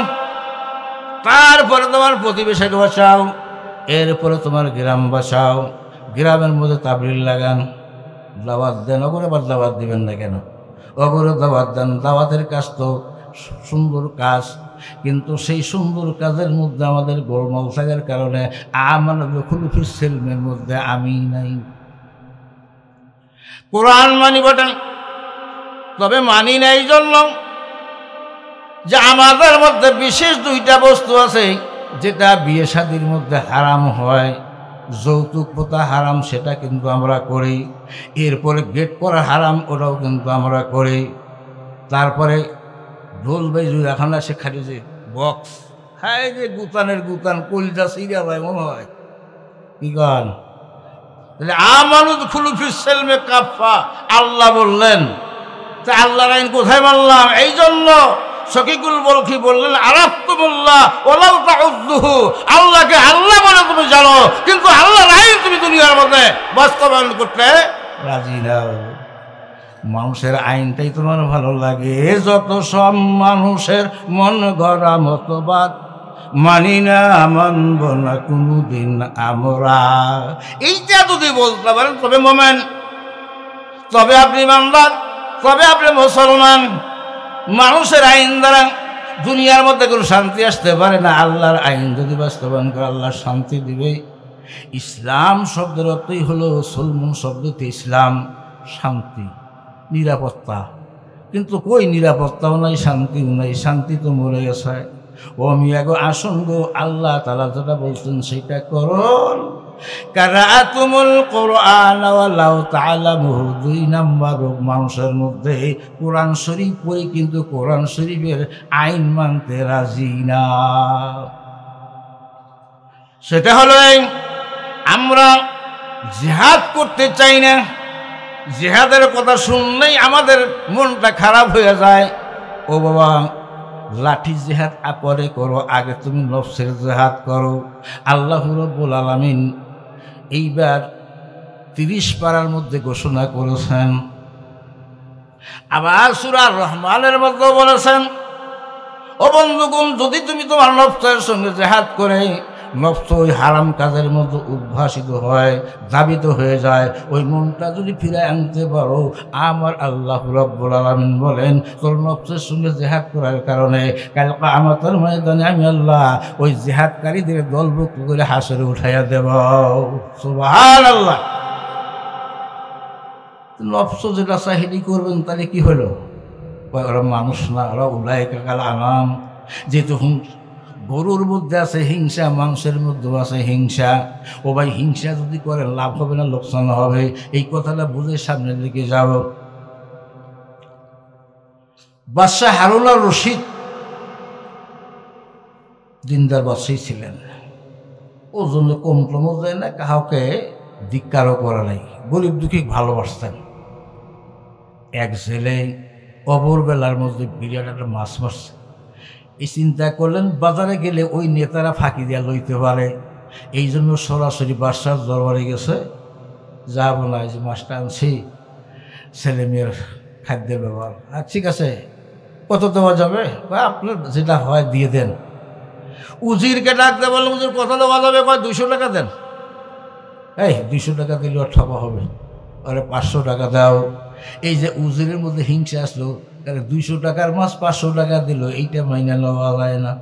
তারপরে তোমার প্রতিবেশীকে বাঁচাও, এরপরে তোমার গ্রাম বাঁচাও। গ্রামের মধ্যে তাবলীগ লাগান, দাওয়াত দেন। ওগুলো আবার দাওয়াত দিবেন না কেন? ওগুলো দাওয়াত দেন। দাওয়াতের কাজ তো সুন্দর কাজ, কিন্তু সেই সুন্দর কাজের মধ্যে আমাদের গোলমাল থাকার কারণে আমাদের খুলুফির সেলমের মধ্যে আমি নাই। কোরআন মানি বটেন, তবে মানি না এই জন্য যে আমাদের মধ্যে বিশেষ দুইটা বস্তু আছে যেটা বিয়ে শাদীর মধ্যে হারাম হয়। যৌতুক প্রথা হারাম, সেটা কিন্তু আমরা করি। এরপরে গেট করা হারাম, ওটাও কিন্তু আমরা করি। তারপরে ঢোল বাজু এখন সে খালি যে বক্স, হ্যাঁ যে গুতানের গুতান, কলিজা সিরিয়া হয় মনে হয়। কি গান? আমানুদ খুলুফিস সেলমে কাফা, আল্লাহ বললেন। তা আল্লাহর আইন কোথায় মানলাম? এই জন্য শকিকুল বলখি বললেন আরাফতুমুল্লাহ ওয়ালাউ তাউদ্দুহু, আল্লাহকে আল্লাহ বলে তুমি জানো, কিন্তু আল্লাহর আইন তুমি দুনিয়ার মধ্যে বাস্তবায়ন করতে রাজি নাও। মানুষের আইনটাই তোমার ভালো লাগে, যত সব মানুষের মন গড়া মতবাদ মানি না, মানব না কোনোদিন আমরা। এইটা যদি বলতে পারেন তবে মোমেন, তবে আপনি ইমানদার, তবে আপনি মুসলমান। মানুষের আইন দ্বারা দুনিয়ার মধ্যে কোনো শান্তি আসতে পারে না। আল্লাহর আইন যদি বাস্তবায়ন করে আল্লাহ শান্তি দিবে। ইসলাম শব্দের অর্থই হলো, সলমন শব্দতে ইসলাম, শান্তি, নিরাপত্তা। কিন্তু কই নিরাপত্তাও নাই, শান্তিও নাই। শান্তি তো মরে গেছে। ও মিয়াগো আসুন গো, আল্লাহ তাআলা যেটা বলছেন সেটা করুন। কারাতুমুল কোরআন ওয়ালাউ তাআলামুহু, 2 নাম্বার মানুষের মধ্যে কোরআন শরীফ পড়ে কিন্তু কোরআন শরীফের আইন মানতে রাজি না। সেটা হলো আমরা জিহাদ করতে চাই না। জিহাদের কথা শুনলেই আমাদের মনটা খারাপ হয়ে যায়। ও বাবা, লাঠি জিহাদ পরে করো, আগে তুমি নফসের জিহাদ করো। আল্লাহ রাব্বুল আলামিন এইবার 30 পারার মধ্যে ঘোষণা করেছেন। আবার সূরা রহমানের মধ্যে বলেছেন, ও বন্ধুগণ, যদি তুমি তোমার নফসের সঙ্গে জিহাদ করে নফস ওই হারাম কাজের মধ্যে উদ্ভাসিত হয়, ধাবিত হয়ে যায়, ওই মনটা যদি ফিরে আনতে পারো, আমার আল্লাহ রাব্বুল আলামিন বলেন তোর নফসের সঙ্গে জিহাদ করার কারণে কাল কিয়ামতের ময়দানে আমি আল্লাহ ওই জিহাদকারীদের দলভুক্ত করে হাসরে উঠাইয়া দেব। সুবহানাল্লাহ। নফস যেটা চাহিদি করবেন তাহলে কি হলো? ওরা মানুষ না, ওরা উলাইকা কাল আনাম। যেহেতু গরুর মধ্যে আছে হিংসা, মাংসের মধ্যেও আছে হিংসা। ও ভাই, হিংসা যদি করেন লাভ হবে না লোকসান হবে? এই কথাটা বুঝে সামনের দিকে যাব। বাদশাহ হারুন আর রশিদ দিনদার বাদশাহী ছিলেন। ও জন্য কম টমও যায় না, কাউকে ধিক্কারও করা নাই, গরিব দুঃখী ভালোবাসতেন। এক জেলে অভোরবেলার মধ্যে বিরাট একটা মাছ মারছে। এই চিন্তা করলেন বাজারে গেলে ওই নেতারা ফাঁকি দিয়া লইতে পারে, এই জন্য সরাসরি বাদশার দরবারে গেছে। যাব না, যে মাছটা আনছি ছেলে মেয়ের খাদ্যের ব্যবহার। আর ঠিক আছে, কত দেওয়া যাবে? আপনার যেটা হয় দিয়ে দেন। উজিরকে ডাকতে বললেন, উজির কত দেওয়া যাবে? 200 টাকা দেন। এই 200 টাকা দিলে আর ঠকা হবে, আরে 500 টাকা দাও। এই যে উজিরের মধ্যে হিংসা আসলো, 200 টাকার মাছ 500 টাকা দিল, এইটা মাইনা নেওয়া যায় না।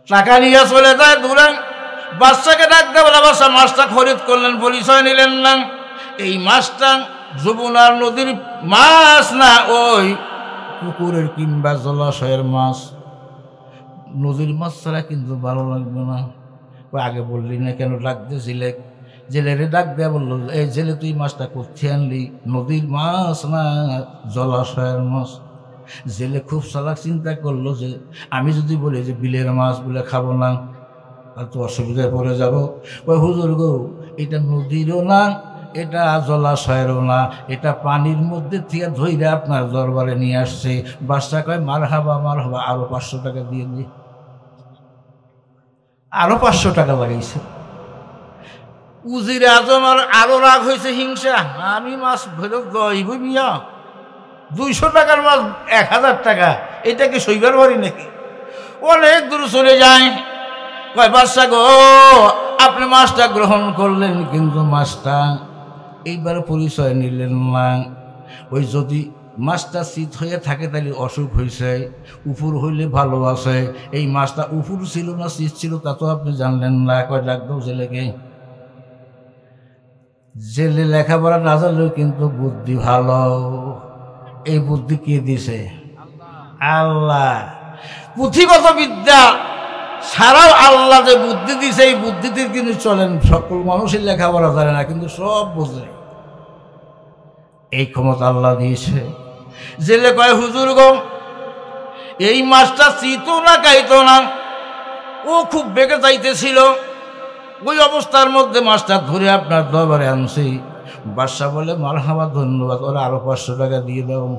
টাকা নিয়ে চলে যায় দূরে। বাদশাকে ডাকতে বলে, বাদশা মাছটা খরিদ করলেন, পরিচয় নিলেন না। এই মাছটা যমুনার নদীর মাছ না, ওই পুকুরের কিংবা জলাশয়ের মাছ। নদীর মাছ ছাড়া কিন্তু ভালো লাগবে না। আগে বললি না কেন? ডাকতে জেলেরে ডাক দেয়া বললো, এই জেলে তুই মাছটা করতে আনলি? নদীর মাছ না জলাশয়ের মাছ? জেলে খুব চালাক চিন্তা করলো যে আমি যদি বলি যে বিলের মাছ বলে খাবো না, আর তো অসুবিধায় পড়ে যাব। ওই হুজুর গো, এটা নদীরও না, এটা জলাশয়েরও না, এটা পানির মধ্যে থেকে ধইরে আপনার দরবারে নিয়ে আসছে। বাদশা কয় মারহাবা মারহাবা, আরো 500 টাকা দিয়ে দিই। আরো 500 টাকা লাগাইছে। উজির আজম আরো রাগ হয়েছে, হিংসা, আমি মাছ ফেরত দইব মিয়া, 200 টাকার মাছ 1000 টাকা, এটাকে সইবার পারি নাকি? অনেক দূর চলে যায়। কয় বাদশা গো, আপনি মাছটা গ্রহণ করলেন, কিন্তু মাছটা এইবার পরিচয় নিলেন না। ওই যদি মাছটা শীত হয়ে থাকে তাহলে অসুখ হয়েছে, উপর হইলে ভালো আছে। এই মাছটা উপর ছিল না শীত ছিল তা তো আপনি জানলেন না। কয় ডাক দাও জেলেকে। জেলে লেখাপড়া না জানলেও কিন্তু বুদ্ধি ভালো। এই বুদ্ধি কে দিছে? আল্লাহ। পুঁথিগত বিদ্যা ছাড়াও আল্লাহ যে বুদ্ধি দিছে, এই বুদ্ধিতে কিন্তু চলেন। সকল মানুষের লেখাপড়া জানে না, কিন্তু সব বোঝে। এই ক্ষমতা আল্লাহ দিয়েছে। জেলে কয় হুজুর গো, এই মাছটা চিতো না খাইতো না, ও খুব বেগে যাইতেছিল, ওই অবস্থার মধ্যে মাছটা ধরে আপনার দরবারে আনছি। বাদশা বলে মারহাবা, ধন্যবাদ, ওরা আরো 500 টাকা দিয়ে দাও।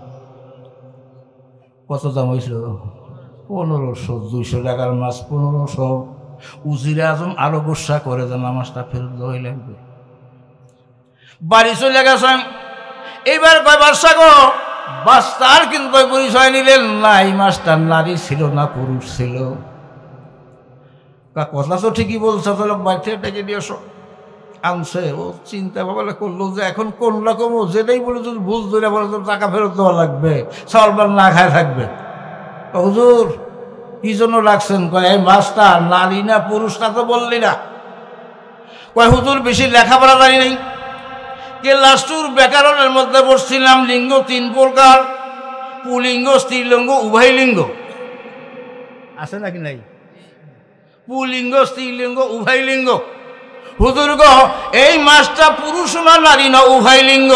কত দাম হয়েছিল? 1500। 200 টাকার মাছ 1500। উজিরে আজম আরো গুসা করে দেন, মাছটা ফেরত দেওয়াই লাগবে। বাড়ি চলে গেছেন। এইবার কয় বাদশা গো, বাদশার কিন্তু পরিচয় নিলেন না, এই মাছটা নারী ছিল না পুরুষ ছিল। কথা তো ঠিকই বলছে, তাহলে বাড়িতে ডেকে দিয়ে আনছে। ও চিন্তা ভাবনা করলো যে এখন কোন রকম, যেটাই বলে যদি ভুল ধরে বলে তো টাকা ফেরত দেওয়া লাগবে, চালবার না খায় থাকবে। হুজুর কি জন্য রাখছেন? কয় এই মাছটা নারী না পুরুষ তা তো বললি না। কয় হুজুর বেশি লেখাপড়া জানি নেই, কে লাস্টুর ব্যাকরণের মধ্যে পড়ছিলাম, লিঙ্গ 3 প্রকার, পুলিঙ্গ স্ত্রীলিঙ্গ উভয় লিঙ্গ আছে নাকি নাই? পুলিঙ্গ স্ত্রীলিঙ্গ উভয় লিঙ্গ। হুজুর গো, এই মাছটা পুরুষ না নারী না উভয় লিঙ্গ।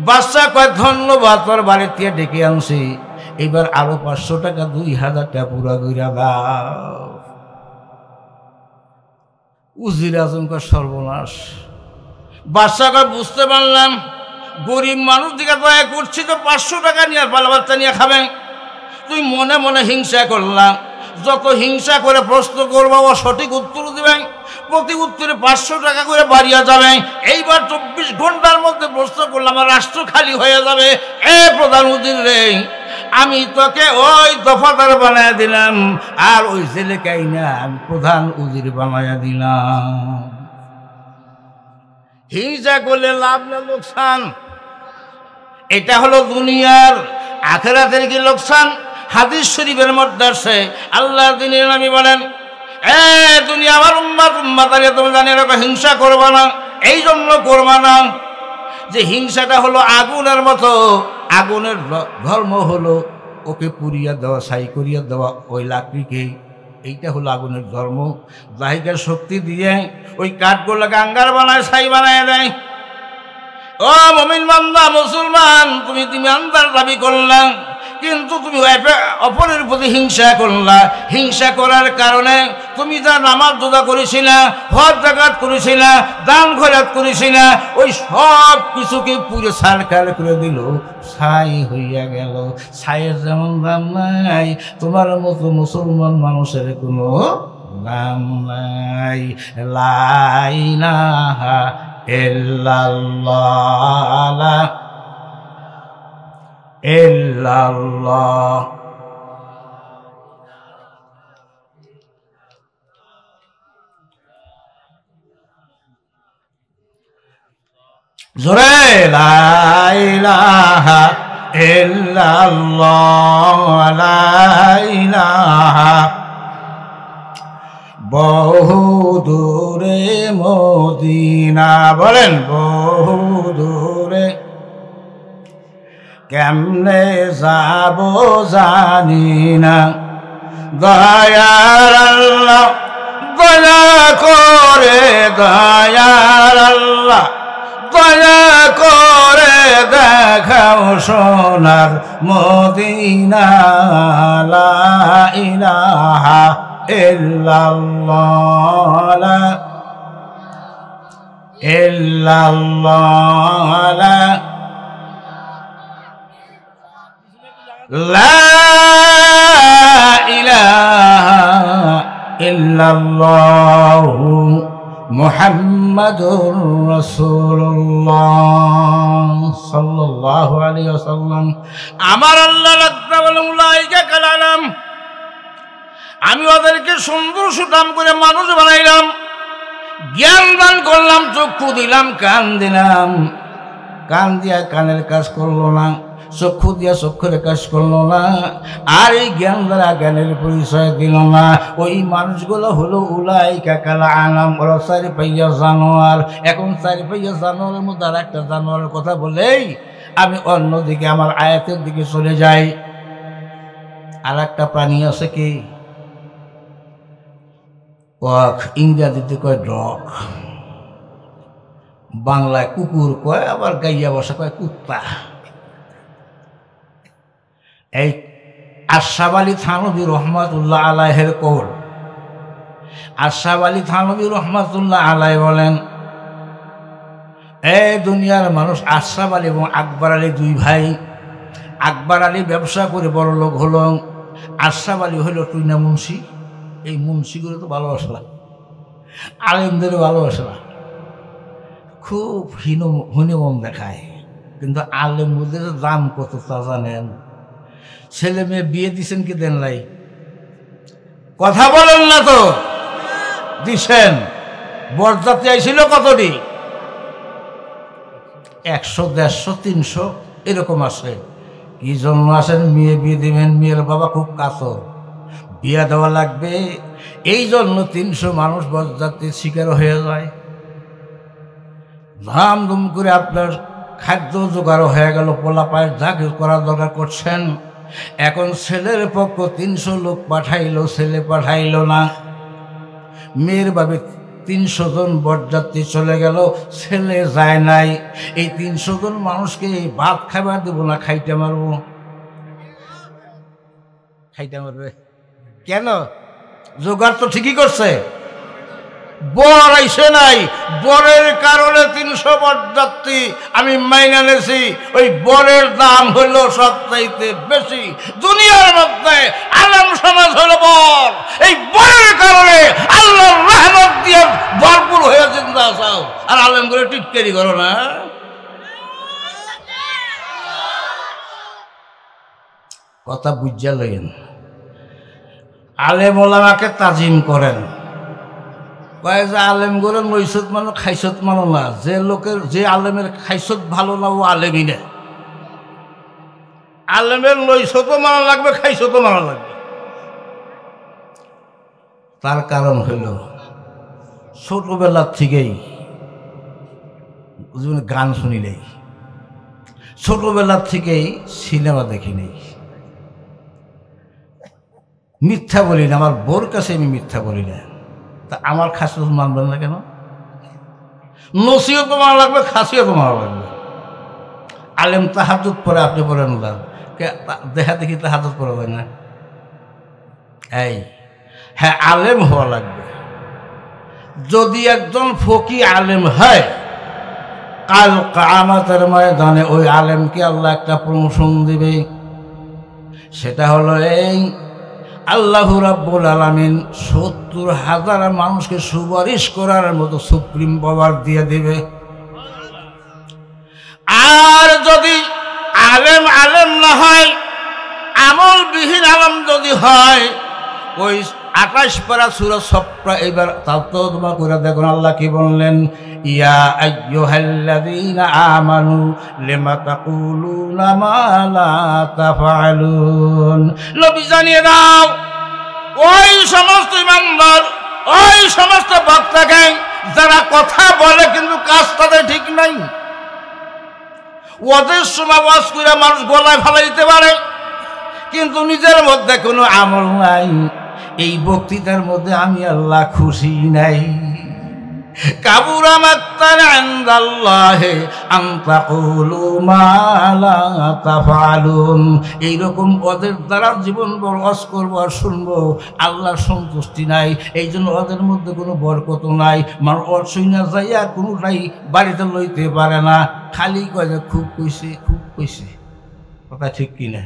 বাদশা কয় ধন্যবাদ, তোর বাড়ি থেকে ডেকে আনছি, এবার আরো 500 টাকা 2000 টাকা পুরা কইরা দাও। উজির আজম কয় সর্বনাশ। বাদশা কয় বুঝতে পারলাম, গরিব মানুষ দিকে দয়া করছি তো 500 টাকা নিয়ে বাল বাচ্চা নিয়ে খাবেন, তুই মনে মনে হিংসা করলাম। যত হিংসা করে প্রশ্ন করবো ও সঠিক উত্তর দিবেন, প্রতি উত্তরে 500 টাকা করে বাড়িয়া যাবে। এইবার 24 ঘন্টার মধ্যে প্রশ্ন করলাম, আমার রাষ্ট্র খালি হয়ে যাবে। এ প্রধান উজির রে, আমি তোকে ওই দফাদার বানায় দিলাম, আর ওই জেলেকাই না আমি প্রধান উজির বানাইয়া দিলাম। হিংসা করলে লাভ না লোকসান? এটা হলো দুনিয়ার। আখিরাতের কি লোকসান? হাদিস শরীফের মধ্যে আছে, আল্লাহর দ্বীনের নবী বলেন, এ দুনিয়া আমার উম্মত উম্মতারে তুমি জানি এরকম হিংসা করবা না। এই জন্য করবা না যে হিংসাটা হলো আগুনের মতো। আগুনের ধর্ম হলো ওকে পুড়িয়া দেওয়া, ছাই করিয়া দেওয়া ওই লাকড়িকে। এইটা হলো আগুনের ধর্ম। জাহিকার শক্তি দিয়ে ওই কাঠগুলোকে আঙ্গার বানায়, ছাই বানায় দেয়। ও মুমিন বান্দা, মুসলমান, তুমি আন্দার দাবি করলাম, কিন্তু তুমি অপরের প্রতি হিংসা করলা। হিংসা করার কারণে তুমি যা নামাজ রোজা করেছিলা, হজ যাকাত করেছিলা, দান খয়রাত করেছিলা, ওই সব কিছুকে পুরো সারকার করে দিল, ছাই হইয়া গেল। ছাইয়ের যেমন দাম নাই, তোমার মতো মুসলমান মানুষের কোনো দাম নাই। লা ইলাহা ইল্লাল্লাহ ইল্লাল্লাহ। জোরে লা ইলাহা ইল্লাল্লাহ লা ইলাহা। বহু দূরে মদিনা, বলেন বহু দূরে, কেমনে যাব জানি না। দয়ার আল্লাহ দয়া করে, দয়ার আল্লাহ দয়া করে দেখাও সোনার মদিনা। লা ইলাহা ইল্লাল্লাহ ইল্লাল্লাহ লা ইলাহা ইল্লাল্লাহু মুহাম্মাদুর রাসূলুল্লাহ সাল্লাল্লাহু আলাইহি ওয়াসাল্লাম। আমার আল্লাহ রাব্বুল উলাইকা কালাম, আমি ওদেরকে সুন্দর সুঠাম করে মানুষ বানাইলাম, জ্ঞান দান করলাম, চক্ষু দিলাম, কান দিলাম, কান দিয়া কানের কাজ করলো না, চক্ষু দিয়া চক্ষুর কাজ করলো না, আর এই জ্ঞান দ্বারা জ্ঞানের পরিচয় দিল না। ওই মানুষগুলো হলো উলাইকা কাল আনাম, ওরা চারি পাইয়া জানোয়ার। এখন চারি পাইয়া জানোয়ারের মধ্যে আর একটা জানোয়ারের কথা বলেই আমি অন্যদিকে আমার আয়াতের দিকে চলে যাই। আর একটা প্রাণী আছে কি, ইংরেজিতে কয় ডগ, বাংলায় কুকুর কয়, আবার গাইয়া বসা কয় কুত্তা। এই আশরাফ আলী থানভী রহমাতুল্লাহ আলাইহের কৌল। আশরাফ আলী থানভী রহমাতুল্লাহ আলাই বলেন, এই দুনিয়ার মানুষ আশরাফ আলী এবং আকবর আলী দুই ভাই। আকবর আলী ব্যবসা করে বড় লোক হল, আশরাফ আলী হইল টুইনা মুন্সি। এই মুন্সিগুলো তো ভালোবাসে না, আলেমদের ভালোবাসে না, খুব হীনমন দেখায়। কিন্তু আলেমদের দাম কত তা জানেন? ছেলে মেয়ে বিয়ে দিছেন কি দেন নাই? কথা বলেন না তো, দিছেন। বরযাত্রী আইছিল কতটি? 100, 150, 300 এরকম আসে। কি জন্য আসেন? মেয়ে বিয়ে দিবেন, মেয়ের বাবা খুব কাতর, বিয়া দেওয়া লাগবে, এই জন্য 300 মানুষ বরযাত্রীর শিকার হয়ে যায়। ধামধুম করে আপনার খাদ্য জোগাড় হয়ে গেল, পোলা পায়ের যা কিছু করার দরকার করছেন। এখন ছেলের পক্ষ 300 লোক পাঠাইলো, ছেলে পাঠাইল না। মেয়ের ভাবে 300 জন বরযাত্রী চলে গেল, ছেলে যায় নাই। এই 300 জন মানুষকে ভাত খাবার দেবো না খাইতে মারবো? খাইতে মারবে কেন? জোগাড় তো ঠিকই করছে, বর আইসে নাই, বরের কারণে 300 বরযাত্রী আমি মাইনা নেছি। ওই বরের দাম হইল সবচাইতে বেশি। দুনিয়ার মধ্যে আলেম সমাজ হলো বর, এই বরের কারণে আল্লাহর রহমত দিয়ে ভরপুর হয়ে জিন্দা আসাও, আর আলেম করে টিটকারি করো না। কথা বুঝা লইন। আলেম ওলামাকে তাজিম করেন, কয় যে আলেম করে নৈশত মানো খাইছত মানো না। যে লোকের, যে আলেমের খাইছত ভালো না ও আলেমই না। আলেমের নৈশতও মানা লাগবে, খাইছতও মানা লাগবে। তার কারণ হইল ছোটবেলার থেকেই গান শুনি নেই, ছোটবেলার থেকেই সিনেমা দেখি নেই। মিথ্যা বলি না, আমার বোর কাছে আমি মিথ্যা বলি না। তা আমার খাসিয়ত মানবেন না কেন? নসিহত মানা লাগবে, খাসিয়ত মানা লাগবে। আলেম তাহাজ্জুদ পড়ে, আপনি পড়েন না, দেখা দেখি তাহাজ্জুদ পড়া যায় না। এই হ্যাঁ, আলেম হওয়া লাগবে। যদি একজন ফকি আলেম হয়, কাল কিয়ামতের ময়দানে ওই আলেমকে আল্লাহ একটা প্রমোশন দিবে। সেটা হলো এই, আল্লাহ রাব্বুল আলামিন 70,000 মানুষকে সুপারিশ করার মতো সুপ্রিম পাওয়ার দিয়ে দিবে। আর যদি আলেম আলেম না হয়, আমলবিহীন আলেম যদি হয়, ওই 28 পারা সূরা সফা এবার তর্জমা করে দেখুন আল্লাহ কি বললেন, ইয়া আইয়ুহাল্লাযীনা আমানু লিমা তাকুলুনা মা লা তাফআলুন। নবী জানিয়ে দাও ওই সমস্ত ইমানদার, ওই সমস্ত বক্তাকে যারা কথা বলে কিন্তু কাজ তাদের ঠিক নাই। ওদের সময় ওয়াজ করে মানুষ গলায় ফালাই দিতে পারে, কিন্তু নিজের মধ্যে কোনো আমল নাই। এই বক্তৃতার মধ্যে আমি আল্লাহ খুশি নাই। কাবুরা মাক্তান ইনদাল্লাহি আন তাকুলু মা লা তাফআলুন। এইরকম ওদের দ্বারা জীবন বরবাদ করবো আর শুনবো, আল্লাহর সন্তুষ্টি নাই। এই জন্য ওদের মধ্যে কোনো বরকত নাই। মানুষ অসুইনা যাইয়া কোনোটাই বাড়িতে লইতে পারে না, খালি কয় যে খুব কইছে, খুব কইছে। কথা ঠিক কিনা?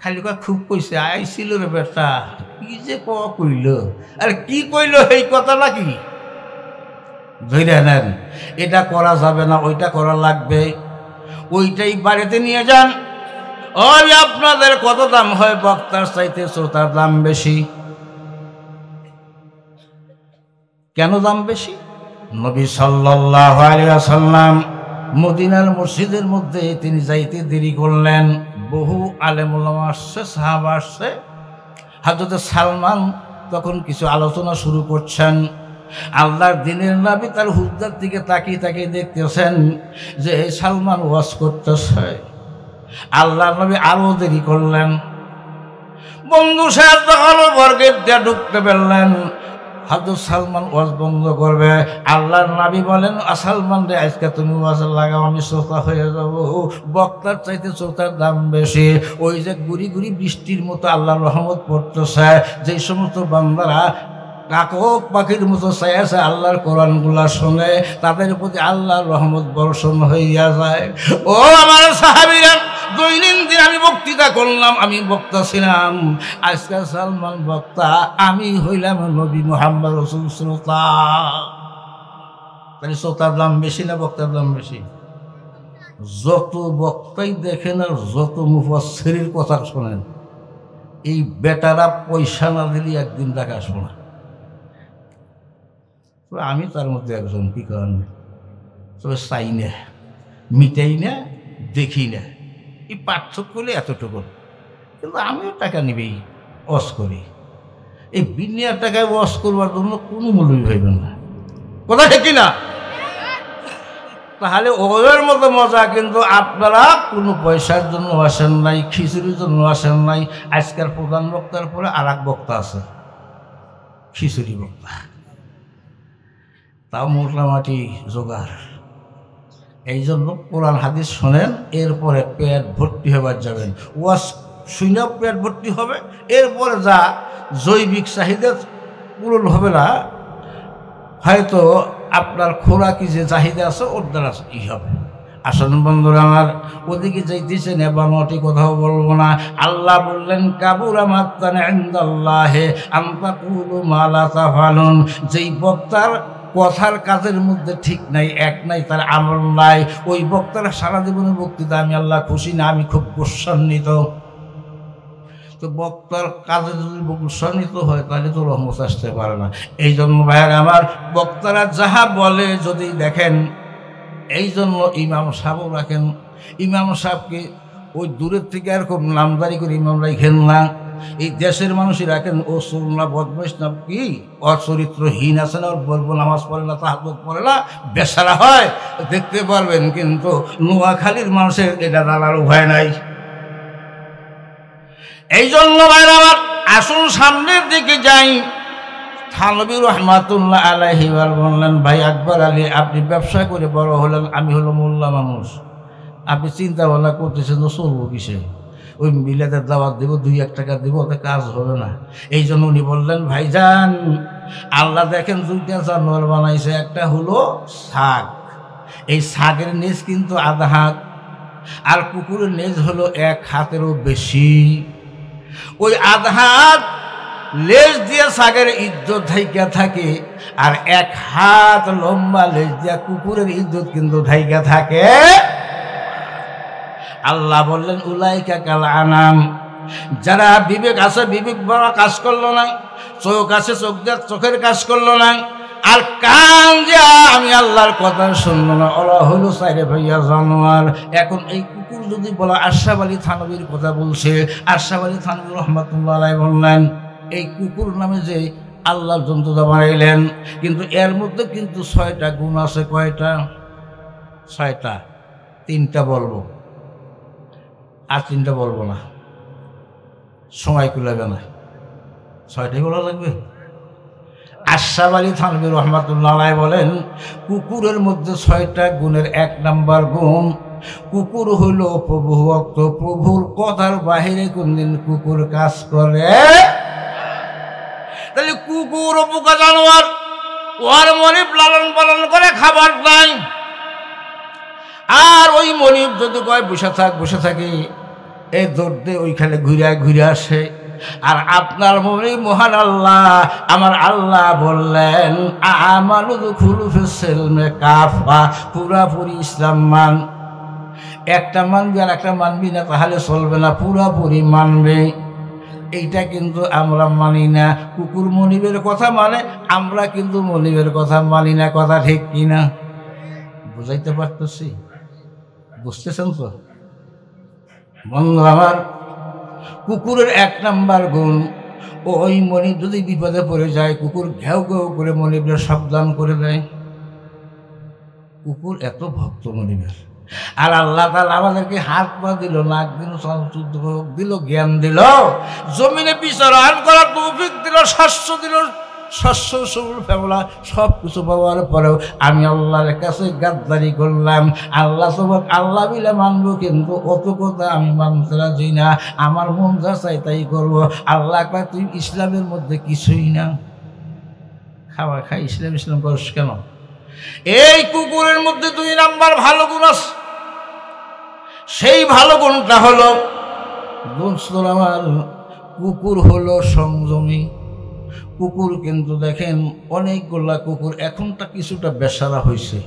খালি কয় খুব কইছে, আইছিল রে বেটা। কি যে কইল, আর কি কইল এই কথা নাকি ধরে নেন। এটা করা যাবে না, ওইটা করা লাগবে, ওইটাই বাড়িতে নিয়ে যান। ওই আপনাদের কত দাম হয়? বক্তার চাইতে শ্রোতার দাম বেশি। কেন দাম বেশি? নবী সাল্লাল্লাহু আলাইহি ওয়াসাল্লাম মদিনার মসজিদের মধ্যে তিনি যাইতে দেরি করলেন। বহু আলেম ওলামা আসছে, সাহাবা আসছে। হযরত সালমান তখন কিছু আলোচনা শুরু করছেন। আল্লাহর দিনের নবী তার হুজরার দিকে তাকিয়ে তাকিয়ে দেখতেছেন যে সালমান ওয়াজ করতেছে। আল্লাহর নবী আরো দেরি করলেন। বন্ধু সাহেব যখন বর্গের দিয়ে ঢুকতে পারলেন, হযরত সালমান ওয়াজ বন্ধ করবে। আল্লাহর নবী বলেন, সালমান রে আজকে তুমি ওয়াজ লাগাও, আমি শ্রোতা হয়ে যাব। বক্তার চাইতে শ্রোতার দাম বেশি। ওই যে গুড়ি গুড়ি বৃষ্টির মতো আল্লাহর রহমত পড়তেছে, যে সমস্ত বান্দারা কাকক পাখির মতো চাইছে আল্লাহর কোরআনগুলা শুনে, তাদের প্রতি আল্লাহর রহমত বর্ষণ হইয়া যায়। ও আমার সাহাবীরা, দৈনন্দিন আমি বক্তৃতা করলাম, আমি বক্তা ছিলাম। আজকাল সালমান বক্তা, আমি হইলাম নবী মুহাম্মদ রাসূল শ্রোতা। তাহলে শ্রোতার দাম বেশি না বক্তার দাম বেশি? যত বক্তাই দেখেন আর যত মুফাসসিরের কথা শোনেন, এই বেটারা পয়সা না দিলে একদিন টাকা আসবো না। আমি তার মধ্যে একজন, কি কারণ তবে চাই না, মিটাই না, দেখি না, এই পার্থক্য হলে এতটুকু। কিন্তু আমিও টাকা নিবেই, ওয়াজ করি। এই বিনিয়া টাকায় ওয়াজ করবার জন্য কোনো মূল্যই হইবে না, কথা ঠিক না? তাহলে ওদের মতো মজা কিন্তু আপনারা কোনো পয়সার জন্য আসেন নাই, খিচুড়ির জন্য আসেন নাই। আজকের প্রধান বক্তার পরে আর এক বক্তা আছে, খিচুড়ি বক্তা, তাও মোটামুটি জোগাড়। এই জন্য কোরআন হাদিস শোনেন, এরপরে পেট ভর্তি হবার যাবেন। ওয়াজ শুনেও পেট ভর্তি হবে, এরপরে যা জৈবিক চাহিদা পূরণ হবে না, হয়তো আপনার খোরাকি যে চাহিদা আছে ওর দ্বারা ই হবে। আসল বন্ধুরা আমার, ওদিকে যাইতেছেন এবার নটি কথাও বলবো না। আল্লাহ বললেন, কাবুরা মাক্তান ইনদাল্লাহি আন তাকুলু মা লা তাফআলুন। যেই বক্তার কথার কাজের মধ্যে ঠিক নাই, এক নাই, তার আমল নাই, ওই বক্তার সারা জীবনের বক্তৃতা আমি আল্লাহ খুশি না, আমি খুব গোস্বান্বিত। তো বক্তার কাজে যদি গোস্বান্বিত হয় তাহলে তো রহমত আসতে পারে না। এই জন্য ভাইয়ের আমার, বক্তারা যাহা বলে যদি দেখেন, এই জন্য ইমাম সাহেবও রাখেন। ইমাম সাহেবকে ওই দূরের থেকে এরকম নামদারি করে ইমাম রাখেন না। এই দেশের মানুষই রাখেন, ও সুরনা বদমাইশ না, কি অচরিত্রহীন আছে না, ওর বলবো নামাজ পড়ে না, তাহাজ্জুদ পড়ে না, বেচারা হয়, দেখতে পারবেন। কিন্তু নোয়াখালীর মানুষের এটা জানার উপায় নাই। এই জন্য ভাইরা আমার, আসুন সামনের দিকে যাই। থানবী রহমাতুল্লাহ আলাইহি বললেন, ভাই আকবর আলী, আপনি ব্যবসা করে বড় হলেন, আমি হলো মোল্লা মানুষ, আপনি চিন্তা ভাবনা করতেছেন তো চলবো কিসে? ওই মিলাদের দাওয়াত দেবো, 2-1 টাকা দেবো, ওতে কাজ হবে না। এই জন্য উনি বললেন, ভাইজান, আল্লাহ দেখেন 2টা জানোয়ার বানাইছে, একটা হলো শাক, এই শাকের নেজ কিন্তু আধা হাত, আর কুকুরের নেজ হলো 1 হাতেরও বেশি। ওই আধা হাত লেজ দিয়ে শাকের ইজ্জত ঢাইকা থাকে, আর 1 হাত লম্বা লেজ দিয়া কুকুরের ইজ্জত কিন্তু ঢাইকা থাকে। আল্লাহ বললেন, উলাইকা কাল আনাম, যারা বিবেক আছে বিবেক বড় কাজ করলো না, চোখ আছে চোখ দিয়ে চোখের কাজ করলো না, আর কান যা আমি আল্লাহর কথা শুনলো না, ওরা হলো সাইরে ভাইয়া জানোয়ার। এখন এই কুকুর যদি বলা, আশরাফ আলী থানবীর কথা বলছে, আশরাফ আলী থানবী রহমাতুল্লাহ আলাইহি বললেন, এই কুকুর নামে যে আল্লাহর জন্তুটা বানাইলেন, কিন্তু এর মধ্যে কিন্তু 6টা গুণ আছে। কয়টা? 6টা। 3টা বলবো, আর 3টা বলবো না, সময় কুলাবে না, 6টাই বলা লাগবে। আশরাফ আলী থানবী রহমাতুল্লাহ আলাইহি বলেন, কুকুরের মধ্যে 6টা গুণের 1 নাম্বার গুণ, কুকুর হইল প্রভু ভক্ত, প্রভুর কথার বাহিরে কোনদিন কুকুর কাজ করে। তাহলে কুকুর পোকা জানোয়ার, ওর মনিব লালন পালন করে, খাবার দেয়, আর ওই মনিব যদি কয় বসে থাক, বসে থাকি, এই দৌড় দিয়ে ওইখানে ঘুরে ঘুরে আসে, আর আপনার মনে মহান আল্লাহ, আমার আল্লাহ বললেন আমালু দুখুলু ফিস সিলমে কাফা, পুরাপুরি ইসলাম মান। একটা মানবি আর একটা মানবি না, তাহলে চলবে না, পুরাপুরি মানবে। এইটা কিন্তু আমরা মানি না। কুকুর মনিবের কথা মানে, আমরা কিন্তু মনিবের কথা মানি না। কথা ঠিক কিনা? বুঝাইতে পারতেছি? বুঝতেছেন তো বন্ধু আমার? কুকুরের এক নাম্বার গুণ, ওই মনিব যদি বিপদে পড়ে যায়, কুকুর ঘেউ ঘেউ করে মনিবের সাবধান করে দেয়। কুকুর এত ভক্ত মনিবের। আর আল্লাহ তাআলা আমাদেরকে হাত পা দিল, নাক দিল, দিল, জ্ঞান দিল, জমিনে বিচরণ করার তৌফিক দিল, শস্য দিল, শস্য সবুল ফেবলা সব কিছু পাওয়ার পরেও আমি আল্লাহর কাছে গাদ্দারি করলাম। আল্লাহ সবক আল্লাহ বিলে মানবো, কিন্তু অত কথা আমি মানতে রাজি না, আমার মন যা চাই তাই করবো। আল্লাহ কয় তুই ইসলামের মধ্যে কিছুই না, খাওয়া খাই ইসলাম ইসলাম করিস কেন? এই কুকুরের মধ্যে 2 নাম্বার ভালো গুণ আছে। সেই ভালো গুণটা হলো, আমার কুকুর হলো সংযমী। কুকুর কিন্তু দেখেন অনেকগুলা কুকুর এখনটা কিছুটা বেসারা হয়েছে।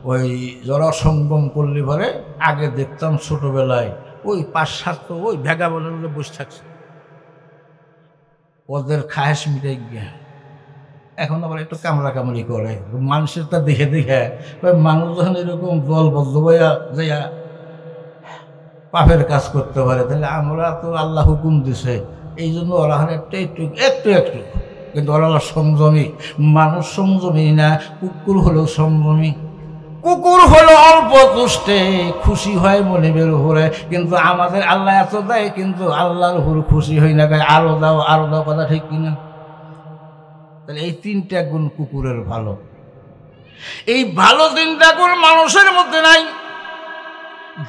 ওই যারা সংগম করলে পরে আগে দেখতাম ছোটবেলায় ওই 5-7 ওই ভেগা বলে বসে থাকছে, ওদের খায়েশ মিটাই গিয়া। এখন আবার একটু কামড়াকামড়ি করে, মানুষের তা দেখে দেখে মানুষ যখন এরকম দলবদ্ধ হইয়া যাইয়া পাপের কাজ করতে পারে, তাহলে আমরা তো আল্লাহ হুকুম দিছে, এই জন্য ওরা একটু একটু একটু একটু, কিন্তু ওরা সংযমী। মানুষ সংযমী না, কুকুর হলো সংযমী। কুকুর হলো অল্প তুষ্টে খুশি হয় মনিবের উপরে, কিন্তু আমাদের আল্লাহ এত দেয়, কিন্তু আল্লাহর উপর খুশি হই না, আরো দাও আরো দাও। কথা ঠিক কিনা? তাহলে এই 3টা গুণ কুকুরের ভালো। এই ভালো 3টা গুণ মানুষের মধ্যে নাই।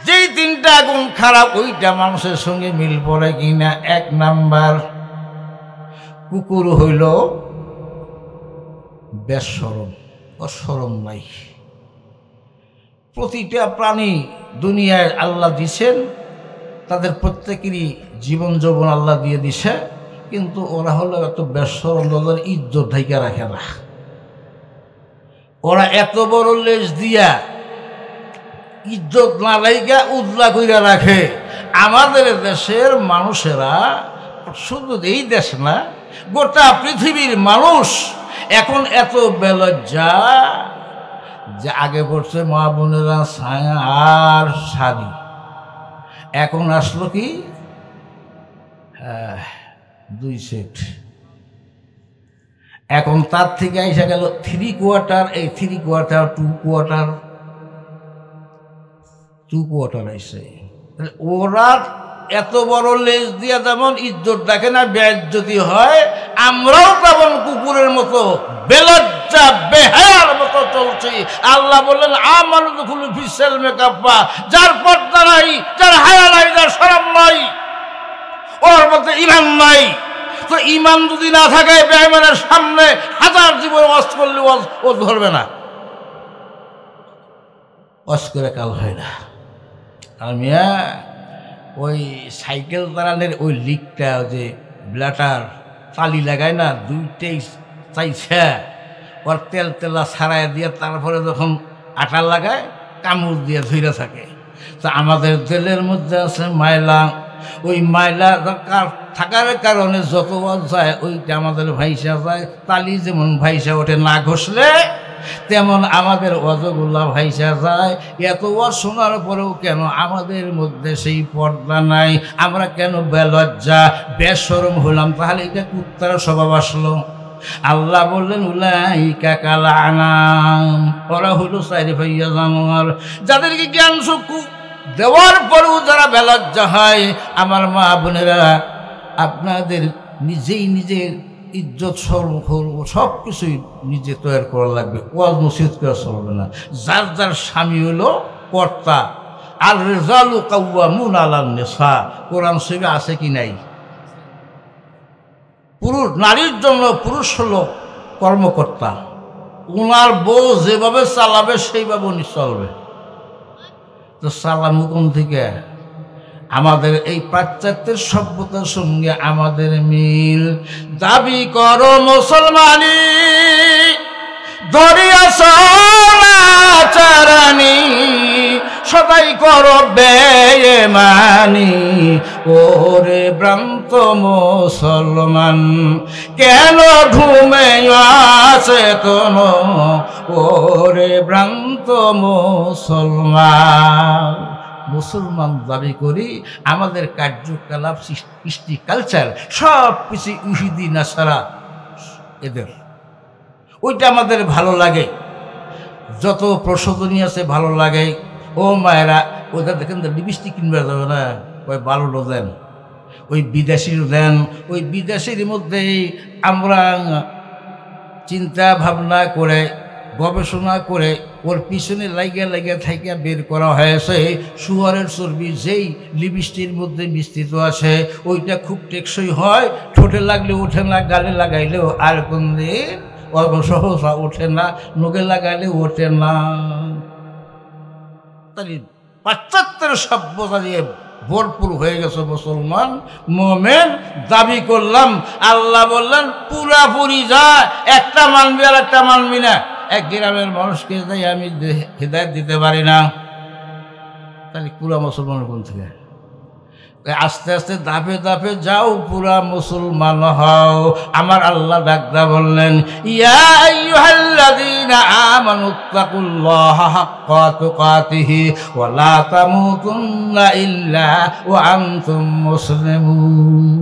যেই 3টা গুণ খারাপ, ওইটা মানুষের সঙ্গে মিল পড়ে কিনা? 1 নাম্বার, কুকুর হইল বেশরম, অসরম নাই। প্রতিটা প্রাণী দুনিয়ায় আল্লাহ দিছেন, তাদের প্রত্যেকেরই জীবন যৌবন আল্লাহ দিয়ে দিছে, কিন্তু ওরা হলো এত বেশরম, ওদের ইজ্জত ঢাইকা রাখে না। ওরা এত বড় লেজ দিয়া ইজ্জত না রাইকা উজলা কইরা রাখে। আমাদের দেশের মানুষেরা, শুধু এই দেশ না, গোটা পৃথিবীর মানুষ এখন এত বেলজ্জা যে আগে পড়ছে মা বোনেরা ছায়া আর শাড়ি, এখন আসলো কি 2 সেট। এখন তার থেকে এসে গেল 3 কোয়ার্টার, এই 3 কোয়ার্টার 2 কোয়ার্টার আইসে। ওরা এত বড় লেজ দিয়া যেমন ইজ্জত দেখে না, বেইজ্জতি হয়, আমরাও তেমন কুকুরের মতো বেলজ্জা বেহায়ার মতো চলছি। আল্লাহ বললেন আমালু দুখুলু ফিস সিলমে কাফা, যার পর্দা নাই, যার হায়া নাই, যার শরম নাই, ওর মধ্যে ঈমান নাই। তো ঈমান যদি না থাকে, বেঈমানের সামনে 1000 জীবন ওয়াজ করলে ও ধরবে না, ওয়াজ করে কাল হয় না। আর মিয়া ওই সাইকেল চালানের ওই লিকটা, যে ব্লাটার তালি লাগায় না, 2টেই চাইছে, ওর তেল তেলা ছাড়াই দিয়ে তারপরে যখন আটা লাগায় কামড় দিয়ে ধরে থাকে। তো আমাদের তেলের মধ্যে আছে ময়লা, ওই ময়লা থাকার কারণে যত যায় ওইটা আমাদের ভাইসা যায়। তালি যেমন ভাইসা ওঠে না ঘষলে, তেমন আমাদের অজগুলা ভাইসা যায়। এত শোনার পরেও কেন আমাদের মধ্যে সেই পর্দা নাই? আমরা কেন বেলজ্জা বেশরম হলাম? তাহলে এটা কুত্তার স্বভাব আসলো। আল্লাহ বললেন উলাইকা কাল আনাম, ওরা হলো 4 পাইয়া জানোয়ার। যাদেরকে জ্ঞান চক্ষু দেওয়ার পরেও যারা বেলজ্জা হয়, আমার মা বোনেরা, আপনাদের নিজেই নিজের ইজ্জত শরম সব কিছুই নিজে তৈরি করা লাগবে, ওয়াজ নসিহত করা চলবে না। যার যার স্বামী হলো কর্তা। আর রিজালু কাওয়ামুন আলান নিসা, কোরআন শরীফে আছে কি নাই? পুরুষ, নারীর জন্য পুরুষ হলো কর্মকর্তা, ওনার বউ যেভাবে চালাবে সেইভাবে উনি চলবে। তো চালামু কোন থেকে? আমাদের এই পাশ্চাত্যের সভ্যতার সঙ্গে আমাদের মিল। দাবি করো মুসলমানি, দরিয়া চারানি, সদাই করো বেঈমানি। ওরে ভ্রান্ত মুসলমান, কেন ঘুমে আছে কোনো? ওরে ভ্রান্ত মুসলমান। মুসলমান দাবি করি, আমাদের কার্যকলাপ, কৃষ্টি, কালচার সব কিছু ইহুদি নাসারা এদের। ওইটা আমাদের ভালো লাগে, যত প্রসাধনী আছে ভালো লাগে। ও মায়েরা, ওদের দেখেন তো লিপস্টিক কিনবে যাবে না, ওই বালুরও দেন, ওই বিদেশির দেন। ওই বিদেশির মধ্যেই আমরা চিন্তা ভাবনা করে, গবেষণা করে ওর পিছনে লাগিয়া থাইকা বের করা হয়েছে শুয়ারের চর্বি যেই লিপস্টিকের মধ্যে বিস্তৃত আছে। ওইটা খুব টেকসই হয়, ঠোঁটে লাগলে ওঠে না, গালে লাগাইলেও আর কোন দিন সহসা ওঠে না, নখে লাগাইলে ওঠে না। তাই পাশ্চাত্যের সভ্যতা দিয়ে ভরপুর হয়ে গেছে মুসলমান মোমেন। দাবি করলাম, আল্লাহ বললেন পুরাপুরি যা, একটা মানবি আর একটা মানবি না। এক গ্রামের মানুষকে যাই আমি হিদায়াত দিতে পারি না, তাহলে পুরা মুসলমান কোন থেকে? আস্তে আস্তে ধাপে ধাপে যাও, পুরা মুসলমান হও। আমার আল্লাহ ডাকদা বললেন, ইয়া আইয়ুহাল্লাযীনা আমানুত্তাকুল্লাহা হাক্কা তুকাতিহি ওয়া লা তামুতুন্না ইল্লা ওয়া আনতুম মুসলিমুন।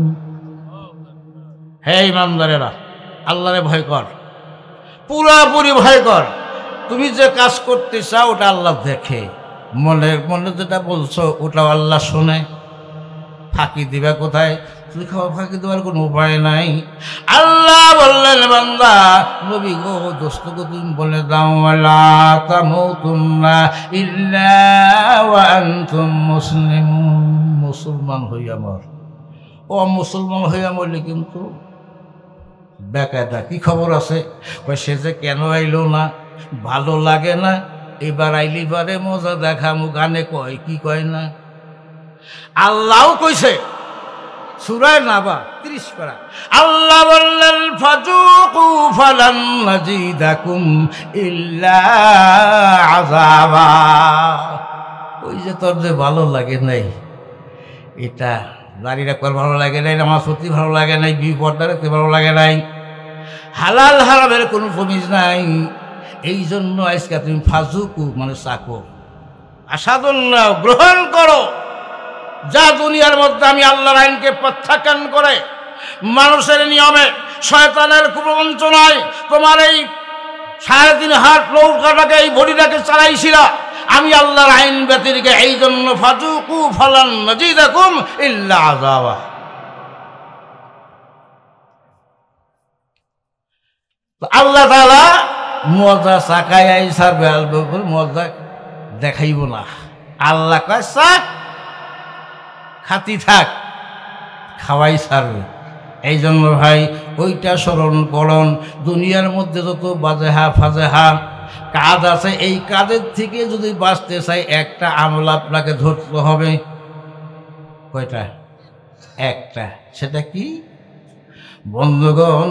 হে ইমানদারেরা, আল্লাহরে ভয় কর, পুরাপুরি ভয় কর। তুমি যে কাজ করতে চাও ওটা আল্লাহ দেখে, মনে মনে যেটা বলছো ওটাও আল্লাহ শোনে। ফাঁকি দিবা কোথায়? তুই খাওয়া ফাঁকি দেওয়ার কোনো উপায় নাই। আল্লাহ বললেন, বান্দা নবী গো, দোস্ত গো, তুমি বলে দাও, ওয়ালা তামুতুন্না ইল্লা ওয়া আনতুম মুসলিমুন। মুসলমান হইয়া মর। ও মুসলমান হইয়া মরলে কিন্তু বেকায়দা। কি খবর আছে? সে যে কেন আইলো না, ভালো লাগে না, এবার আইলি বারে মজা দেখামু। গানে কয়, কি কয় না? আল্লাহও কইছে সূরা নাবা 30 পারা। আল্লাহ বললেন, ফাজুকু ফালান নাজিদাকুম ইল্লা আযাবা। ওই যে তোর যে ভালো লাগে নাই, এটা দাড়ি রাখবার ভালো লাগে নাই, নামাজ পড়তে ভালো লাগে নাই, বিপর্দা রাখতে ভালো লাগে নাই, হালাল হারামের কোনো কমিজ নাই, এই জন্য আজকে তুমি ফাজুকু মানে চাকো, আসাদুল্য গ্রহণ করো। যা দুনিয়ার মধ্যে আমি আল্লাহর আইনকে প্রত্যাখ্যান করে, মানুষের নিয়মে, শয়তানের কুপ্রবঞ্চনায় তোমার এই 3.5 হাত নৌকাটাকে, এই বডিটাকে চালাইছিল, আমি আল্লাহর আইন ব্যতিরেকে। এই জন্য ফাজুকু ফালান নাজিদাকুম ইল্লা আযাবা। আল্লাহ তাআলা মজা চাকায় আইসার বেলবকুল মজা দেখাইব না। আল্লাহ কয় চাক, খাতি থাক, খাওয়াই ছাড়বে। এই জন্য ভাই ওইটা স্মরণ করুন। দুনিয়ার মধ্যে যত বাজেহা ফাজেহা কাজ আছে, এই কাজের থেকে যদি বাঁচতে চাই একটা আমল আপনাকে ধরতে হবে। কয়টা? একটা। সেটা কি? বন্ধুগণ,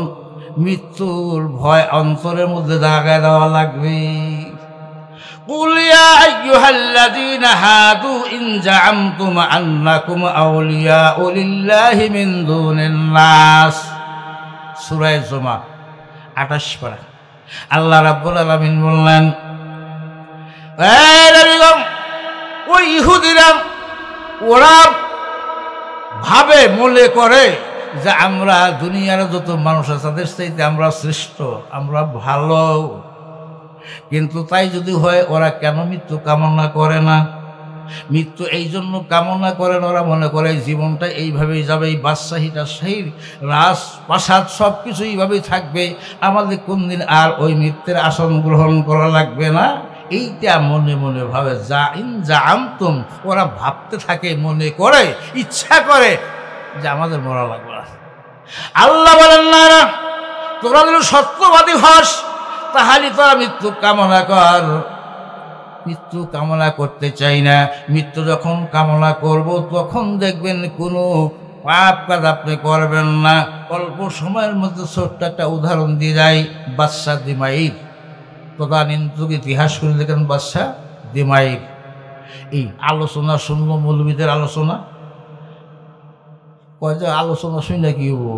মৃত্যুর ভয় অন্তরের মধ্যে জায়গায় দেওয়া লাগবে। قل يا أيها الذين هادوا إن زعمتم أنكم أولياء لله من دون الناس। সূরা জুমা 28 পারা। আল্লাহ রাব্বুল আলামিন বললেন, এই নবীগণ, ওই ইহুদিরা ওরা ভাবে, মনে করে যে আমরা দুনিয়ার যত মানুষ আছে তাদের চাইতে আমরা শ্রেষ্ঠ, আমরা ভালো। কিন্তু তাই যদি হয়, ওরা কেন মৃত্যু কামনা করে না? মৃত্যু এই জন্য কামনা করেন, ওরা মনে করে জীবনটা এইভাবেই যাবে, এই বাদশাহীটা সেই রাজ প্রাসাদ সব কিছু এইভাবেই থাকবে, আমাদের কোন দিন আর ওই মৃত্যুর আসন গ্রহণ করা লাগবে না। এইটা মনে মনে ভাবে। যা আমতুম, ওরা ভাবতে থাকে, মনে করে, ইচ্ছা করে যে আমাদের মরা লাগবে না। আল্লাহ বলেন, না, তোরা যদি সত্যবাদী হস তাহলে তোরা মৃত্যু কামনা কর। মৃত্যু কামনা করতে চাই না। মৃত্যু যখন কামনা করব তখন দেখবেন কোনো পাপ কাজ আপনি করবেন না। অল্প সময়ের মধ্যে ছোট্ট একটা উদাহরণ দিয়ে যায় বাদশাহ দিমাইর। তদানীন্তন ইতিহাস করে দেখেন বাদশাহ দিমাইর। এই আলোচনা শুনলো, মৌলবীদের আলোচনা, কয় যে আলোচনা শুনলে কি হবো,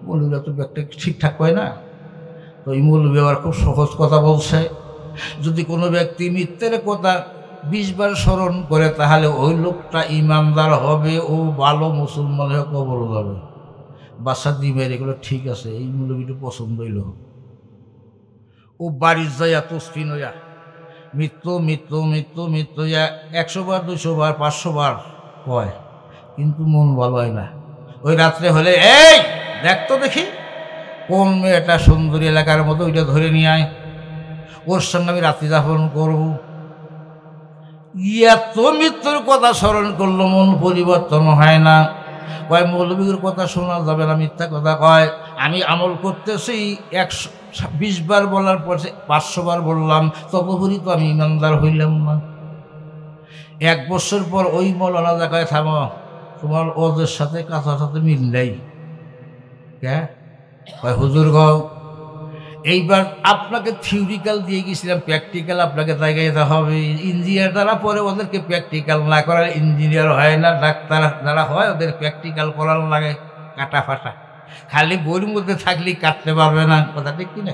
মৌলবীরা তো একটা ঠিকঠাক কয় না। তো এই মৌলবী আবার খুব সহজ কথা বলছে, যদি কোনো ব্যক্তি মিথ্যের কথা 20 বার স্মরণ করে তাহলে ওই লোকটা ইমানদার হবে, ও ভালো মুসলমান হয়ে কবর যাবে। বাদশাহ দিমাইর এগুলো ঠিক আছে, এই মৌলবীটা পছন্দ হইল। ও বাড়ির যাইয়া তসফিন হইয়া মৃত্যু মৃত্যু মৃত্যু মৃত্যু 100 বার 200 বার 500 বার কয়, কিন্তু মন ভালো হয় না। ওই রাত্রে হলে এই দেখতো দেখি কোন মেয়েটা সুন্দরী এলাকার মতো, ওইটা ধরে নিয়ে আয়, ওর সঙ্গে আমি রাত্রি যাপন করবো। এত মৃত্যুর কথা স্মরণ করলো মন পরিবর্তন হয় না। কয় মৌলবীর কথা শোনা যাবে না, মিথ্যা কথা কয়। আমি আমল করতেছি 120 বার বলার পর 500 বার বললাম, ততক্ষণই তো আমি ইমানদার হইলাম না। 1 বছর পর ওই মৌলানা জায়গায় থামো, তোমার ওদের সাথে কাছার সাথে মিল নেই। কয় হুজুর গাও, এইবার আপনাকে থিওরিক্যাল দিয়ে গেছিলাম, প্র্যাকটিক্যাল আপনাকে জায়গায় যেতে হবে। ইঞ্জিনিয়ার দ্বারা পরে ওদেরকে প্র্যাকটিক্যাল না করার ইঞ্জিনিয়ার হয় না, ডাক্তার যারা হয় ওদের প্র্যাকটিক্যাল করার লাগে কাটা ফাটা। খালি বইয়ের মধ্যে থাকলেই কাটতে পারবে না, কথা ঠিক কিনা?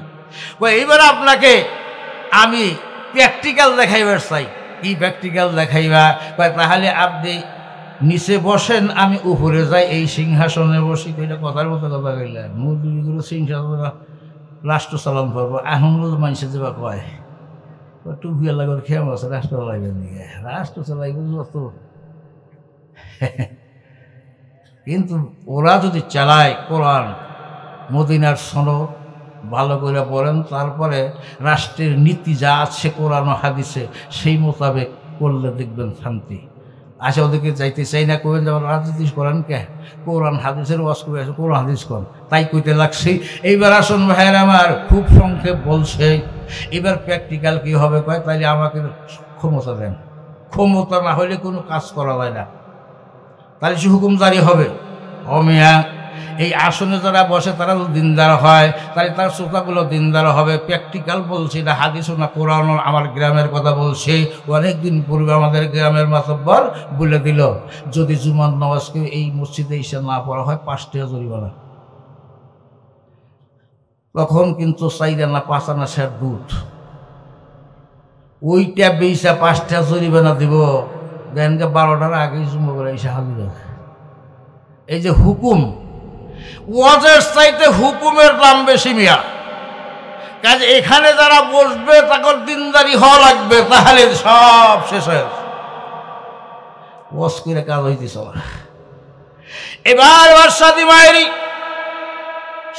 এইবার আপনাকে আমি প্র্যাকটিক্যাল দেখাইবার চাই। কি প্র্যাকটিক্যাল দেখাইবা? তাহলে আপনি নিচে বসেন, আমি উপরে যাই, এই সিংহাসনে বসি। কইলে কথার মতো কথা কইলে মুরগিগুলো সিংহাসন রাষ্ট্র চালন করবো। এখন মানুষে যেবা কয় টুপিয়া লাগর খেয়াল আছে রাষ্ট্র চালাইবেন দিকে, রাষ্ট্র চালাইব যত। কিন্তু ওরা যদি চালায় কোরআন মদিনার সনদ ভালো করে পড়েন, তারপরে রাষ্ট্রের নীতি যা আছে কোরআন ও হাদিসে সেই মোতাবেক করলে দেখবেন শান্তি। আচ্ছা ওদেরকে যাইতে চাই না, কবেন যেমন রাজনীতি করেন কে, কোরআন হাদিসের ওয়াজ করে আছে, কোরআন হাদিস করেন, তাই কইতে লাগছি। এইবার আসুন ভাইয়ের আমার, খুব সংক্ষেপ বলছে। এবার প্র্যাকটিক্যাল কী হবে কয়, তাইলে আমাকে ক্ষমতা দেন। ক্ষমতা না হলে কোনো কাজ করা যায় না, তাহলে সে হুকুম জারি হবে। অমিয়া এই আসনে যারা বসে তারা যদি দিনদার হয়, তাহলে তার শ্রোতাগুলো দিনদার হবে। প্র্যাকটিক্যাল বলছি, এটা হাদিসও না কোরআন। আমার গ্রামের কথা বলছি, অনেকদিন পূর্বে আমাদের গ্রামের মাতব্বর বলে দিল, যদি জুমার নামাজকে এই মসজিদে এসে না পড়া হয় 5 টাকা জরিমানা। তখন কিন্তু 4 আনা 5 আনা সের দুধ, ওইটা বেইসা 5 টাকা জরিমানা দিব। দেখেন 12টার আগেই জুমা করে এসে হাজির। এই যে হুকুম, ওয়াজের চাইতে হুকুমের দাম বেশি মিয়া। কাজে এখানে যারা বসবে তাদের দিনদারি হওয়া লাগবে, তাহলে সব শেষ হয়ে যাবে। ওয়াজ করে কাজ হইতেছে। এবার বাদশাহ দিমাইরি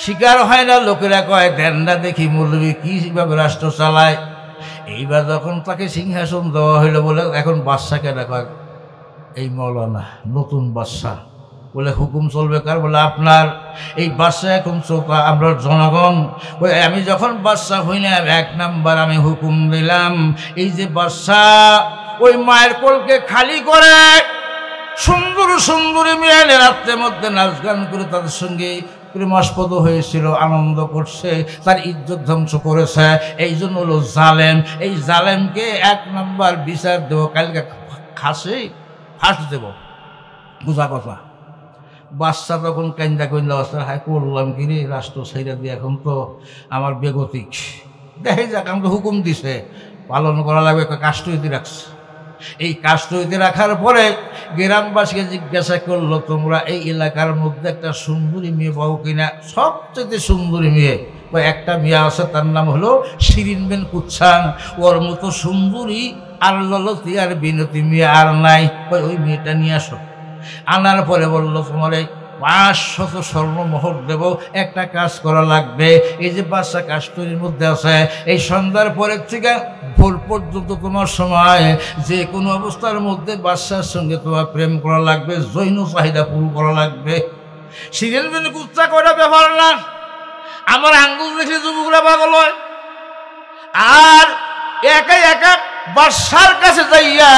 শিকার হয় না। লোকেরা কয় দেন না দেখি মৌলবী কিভাবে রাষ্ট্র চালায়। এইবার যখন তাকে সিংহাসন দেওয়া হইল, বলে এখন বাদশাকে ডাকা, এই মৌলানা নতুন বাদশাহ, বলে হুকুম চলবে কার? বলে আপনার। এই বাদশাহ এখন শ্রোতা, আমরা জনগণ। ওই আমি যখন বাদশাহ হইলাম 1 নাম্বার আমি হুকুম দিলাম, এই যে বাদশাহ ওই মায়ের কোলকে খালি করে সুন্দর সুন্দরী মেয়ে রাত্রের মধ্যে নাচ গান করে তাদের সঙ্গে প্রেমাস্পদ হয়েছিল, আনন্দ করছে, তার ইজ্জত ধ্বংস করেছে। এই জন্য হলো জালেম। এই জালেমকে 1 নাম্বার বিচার দেব, কালকে ফাঁস দেব। বুঝা কথা। বাচ্চা তখন কান্দা কইন্দা অবস্থা, হাই করলাম কিরে, রাষ্ট্র ছেড়ে দিয়ে এখন তো আমার বেগতিক। দেখে যাক, আমাকে হুকুম দিছে, পালন করা লাগবে। কাস্টডিতে রাখছে। এই কাস্টডিতে রাখার পরে গ্রামবাসীকে জিজ্ঞাসা করলো, তোমরা এই এলাকার মধ্যে একটা সুন্দরী মেয়ে পাও কিনা? সবচেয়ে সুন্দরী মেয়ে একটা মেয়ে আছে, তার নাম হলো শিরিন বিন কুচ্ছাং। ওর মতো সুন্দরী আর ললতি আর বিনতি মেয়ে আর নাই, ওই মেয়েটা নিয়ে আসো। আনার পরে বললো, তোমার 500 স্বর্ণমোহর দেব, একটা কাজ করা লাগবে। এই যে বাদশা কাস্টডির মধ্যে আছে, এই সন্ধ্যার পরের থেকে ভোর পর্যন্ত তোমার সময়, যে কোনো অবস্থার মধ্যে বাদশার সঙ্গে তোমার প্রেম করা লাগবে, জৈন চাহিদা পূরণ করা লাগবে। সিরিয়াল বিন কুচ্ছা করা ব্যাপার না। আমার আঙ্গুল দেখলে যুবকরা পাগল হয়। আর একা একা বাদশার কাছে যাইয়া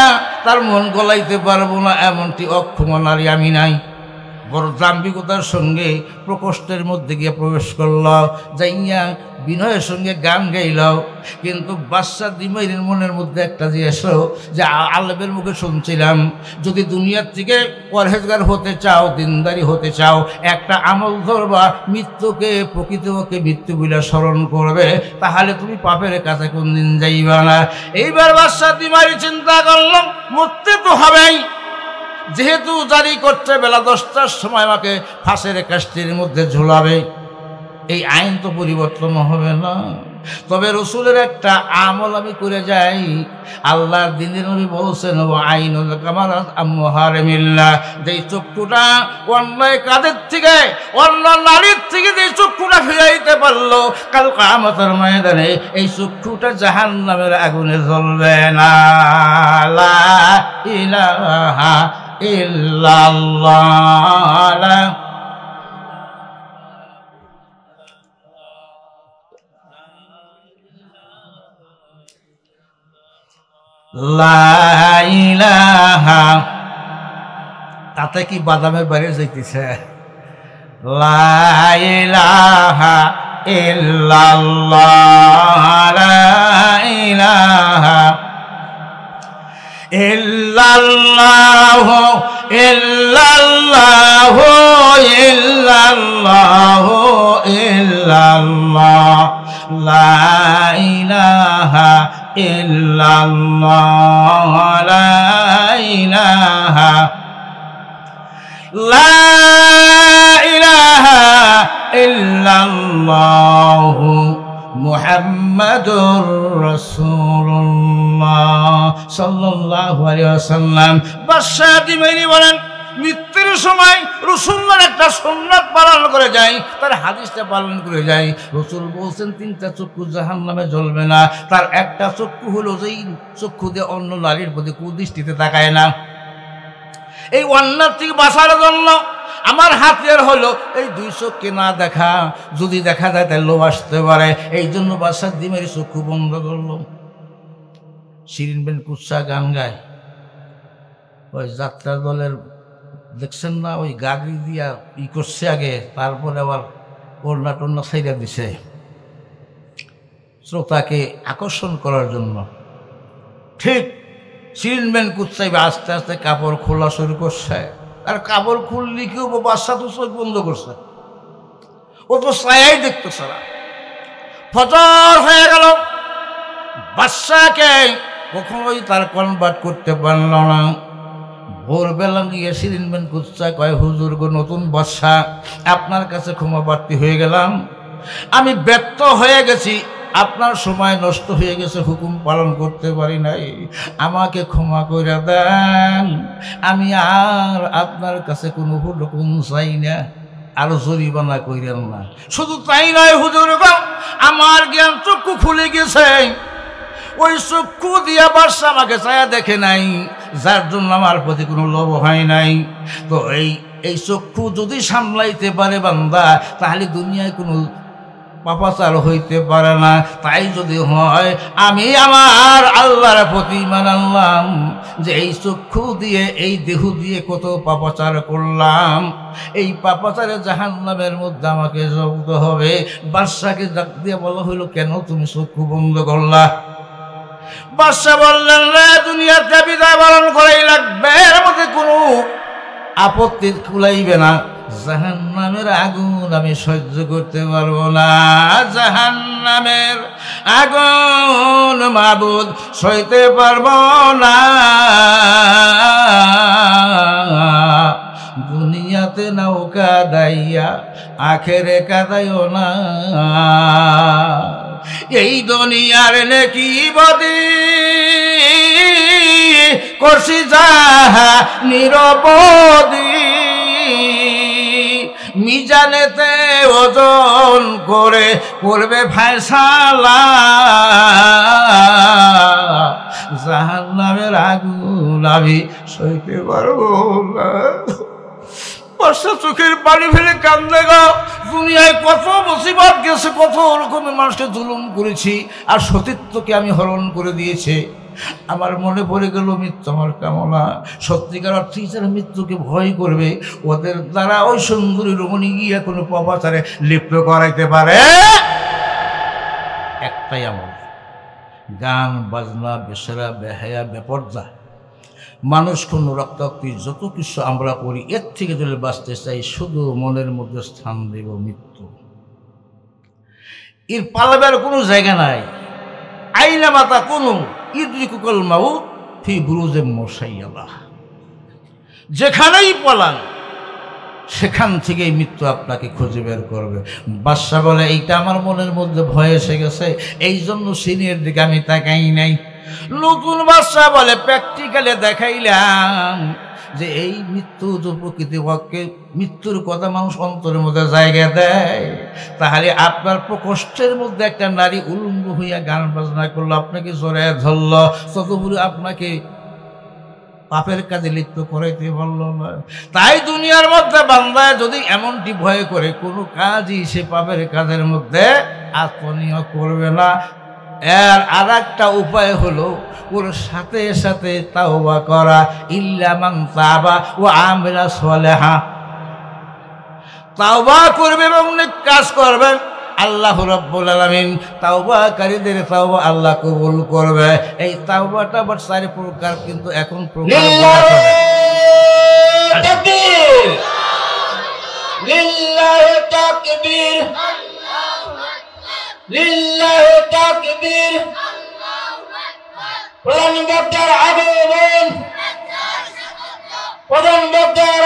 তার মন গলাইতে পারবো না এমনটি অক্ষম নারী আমি নাই। বড় দাম্ভিকতার সঙ্গে প্রকোষ্ঠের মধ্যে গিয়ে প্রবেশ করল, যাইয়া বিনয়ের সঙ্গে গান গাইল। কিন্তু বাদশা দিমাইরের মনের মধ্যে একটা যে এসো যে আলেমের মুখে শুনছিলাম, যদি দুনিয়ার থেকে পরহেজগার হতে চাও, দিনদারি হতে চাও, একটা আমল ধরবা, মৃত্যুকে প্রকৃতকে মৃত্যু বলে স্মরণ করবে, তাহলে তুমি পাপের কাছে কোনদিন যাইবা না। এইবার বাদশা দিমাইর চিন্তা করলাম মরতে তো হবেই, যেহেতু জারি করছে বেলা 10টার সময় আমাকে ফাঁসের কাষ্টির মধ্যে ঝুলাবে, এই আইন তো পরিবর্তন হবে না। তবে রসুলের একটা আমল আমি করে যাই। আল্লাহর দিনের নবী বলছেন আইনুল কামারাত আমহারিমিল্লাহ, যেই চক্ষুটা অন্যায় কাদের থেকে, অন্য নারীর থেকে যে চক্ষুটা ফিরাইতে পারলো, কাল কিয়ামতের ময়দানে এই চক্ষুটা জাহান্নামের আগুনে জ্বলবে না। লা ইলাহা ইল্লাল্লাহ। লা ইলাহা, তাতে কি বাদামের বাইরে যাইতেছে? লা ইলাহা ইল্লাল্লাহ, লা ইলাহা ইল্লাল্লাহ, ইল্লাল্লাহ, ইল্লাল্লাহ, ইল্লাল্লাহ, লা ইলাহা ইল্লাল্লাহ, লা ইলাহা, লা ইলাহা ইল্লাল্লাহ মুহাম্মাদুর রাসূলুল্লাহ সাল্লাল্লাহু আলাইহি ওয়াসাল্লাম। বাদশা দিমাইরি বলেন মৃত্যুর সময় রসুল্লার একটা সুন্নাত পালন করে যায়, তার হাদিসটা পালন করে যায়। রসুল বলছেন 3টা চক্ষু জাহান্নামে জ্বলবে না, তার একটা চক্ষু হলো যেই চক্ষু দিয়ে অন্য নারীর প্রতি কুদৃষ্টিতে তাকায় না। এই অন্যার থেকে বাঁচার জন্য আমার হাতিয়ার হলো এই 2 চোখকে না দেখা, যদি দেখা যায় তাহলে লোভ আসতে পারে। এই জন্য বাদশা দিমাইরি চক্ষু বন্ধ করলো। শিরিন বিন কুৎসা গান গায়, ওই যাত্রা দলের দেখছেন না, ওই গাগরি দিয়া করছে আগে, তারপরে আবার ওড়না টোড়না ছাইড়া দিছে শ্রোতাকে আকর্ষণ করার জন্য। ঠিক শিরিন বিন কুৎসা আস্তে আস্তে কাপড় খোলা শুরু করছে, আর কাপড় খুললি কেউ বাদশা তো চোখ বন্ধ করছে, ও তো ছায়াই দেখতেছে না। ফজর হয়ে গেল, বাদশাকে কখনোই তার কনভার্ট করতে পারল না। ভোরবেলা গিয়ে শিরিন বিন কুৎসা কয়, হুজুর গো, নতুন বাদশা, আপনার কাছে ক্ষমা প্রার্থী হয়ে গেলাম, আমি ব্যর্থ হয়ে গেছি, আপনার সময় নষ্ট হয়ে গেছে, হুকুম পালন করতে পারি নাই, আমাকে ক্ষমা করে দেন, আমি আর আপনার কাছে কোনো হুকুম চাই না, আর জরিমানা কইরেন না। শুধু তাই নয় হুজুর গো, আমার জ্ঞান চক্ষু খুলে গেছে, ওই চক্ষু দিয়া বাদশা আমাকে ছায়া দেখে নাই, যার জন্য আমার প্রতি কোনো লোভ হয় নাই। তো এই চক্ষু যদি সামলাইতে পারে বান্দা, তাহলে দুনিয়ায় কোনো পাপাচার হইতে পারে না। তাই যদি হয়, আমি আমার আল্লাহর প্রতি ঈমান আনলাম যে এই চক্ষু দিয়ে, এই দেহ দিয়ে কত পাপাচার করলাম, এই পাপাচারে জাহান্নামের মধ্যে আমাকে জব্দ হবে। বাদশাকে ডাক দিয়ে বলা হইল, কেন তুমি চক্ষু বন্ধ করলা? বাদশা বললেন, রে দুনিয়াতে বিদায় বরণ করাই লাগবে, এর মধ্যে কোনো আপত্তি কুলাইবে না, জাহান্নামের আগুন আমি সহ্য করতে পারবো না, জাহান্নামের আগুন মাবুদ সইতে পারবো না, দুনিয়াতে নৌকা দাইয়া আখেরে কাদাইও না, এই দুনিয়ার নেকি বদি করছি যাহা নিরবধি, মিজানেতে ওজন করে করবে ফায়সালা, জাহান্নামের আগুন আমি সইতে পারবো না। বাদশা চোখের পানি ফেলে কান্দে গো, দুনিয়ায় কত মুসিবত গেছে, কত রকমের মানুষকে জুলুম করেছি, আর সতীত্বকে আমি হরণ করে দিয়েছে, আমার মনে পড়ে গেল মৃত্যু আমার কামনা। সত্যিকার অর্থে যারা মৃত্যুকে ভয় করবে ওদের দ্বারা ওই সুন্দরী রমণী গিয়ে কোনো পাপাচারে লিপ্ত করাইতে পারে একটাই আমল, গান বাজনা, বেসেরা, বেহায়া, বেপর্দা, মানুষ কোন রক্তাক্তি, যত কিছু আমরা করি এর থেকে যদি বাঁচতে চাই শুধু মনের মধ্যে স্থান দেব মৃত্যু। এর পালাবার কোনো জায়গা নাই। আইনা মাতা কোন ইদ্রিকুল মাউত ফি বুরুজে মুশাইয়ালা, যেখানেই পলান সেখান থেকেই মৃত্যু আপনাকে খুঁজে বের করবে। বাদশা বলে এইটা আমার মনের মধ্যে ভয় এসে গেছে, এই জন্য সিনের দিকে আমি তাকাই নাই। নতুন বাদশা বলে প্র্যাকটিক্যালে দেখাইলাম যে এই মৃত্যু তো প্রকৃতিপক্ষে মৃত্যুর কথা মানুষ অন্তরের মধ্যে জায়গা দেয়, তাহলে আপনার প্রকোষ্ঠের মধ্যে একটা নারী উলঙ্গ হইয়া গান বাজনা করলো, আপনাকে জড়ায় ধরল, ততপুরে আপনাকে পাপের কাজে লিপ্ত করাইতে পারল না। তাই দুনিয়ার মধ্যে বান্দায় যদি এমনটি ভয় করে কোনো কাজই সে পাপের কাজের মধ্যে আত্মনিয়োগ করবে না। এর আর একটা উপায় হলো ওর সাথে সাথে তাওবা করা, ইল্লা মান তাবা ও আমিলা সালেহা। তাওবা করবে এবং নেক কাজ করবেন, আল্লাহ রাব্বুল আলামিন তাওবাকারীদের তাওবা আল্লাহ কবুল করবে। এই তাওবাটা আবার চার প্রকার, কিন্তু এখন প্রকার তাকবীর, লিল্লাহি তাকবীর, লিল্লাহি তাকবীর। প্রধান বক্তার আগমন, প্রধান বক্তার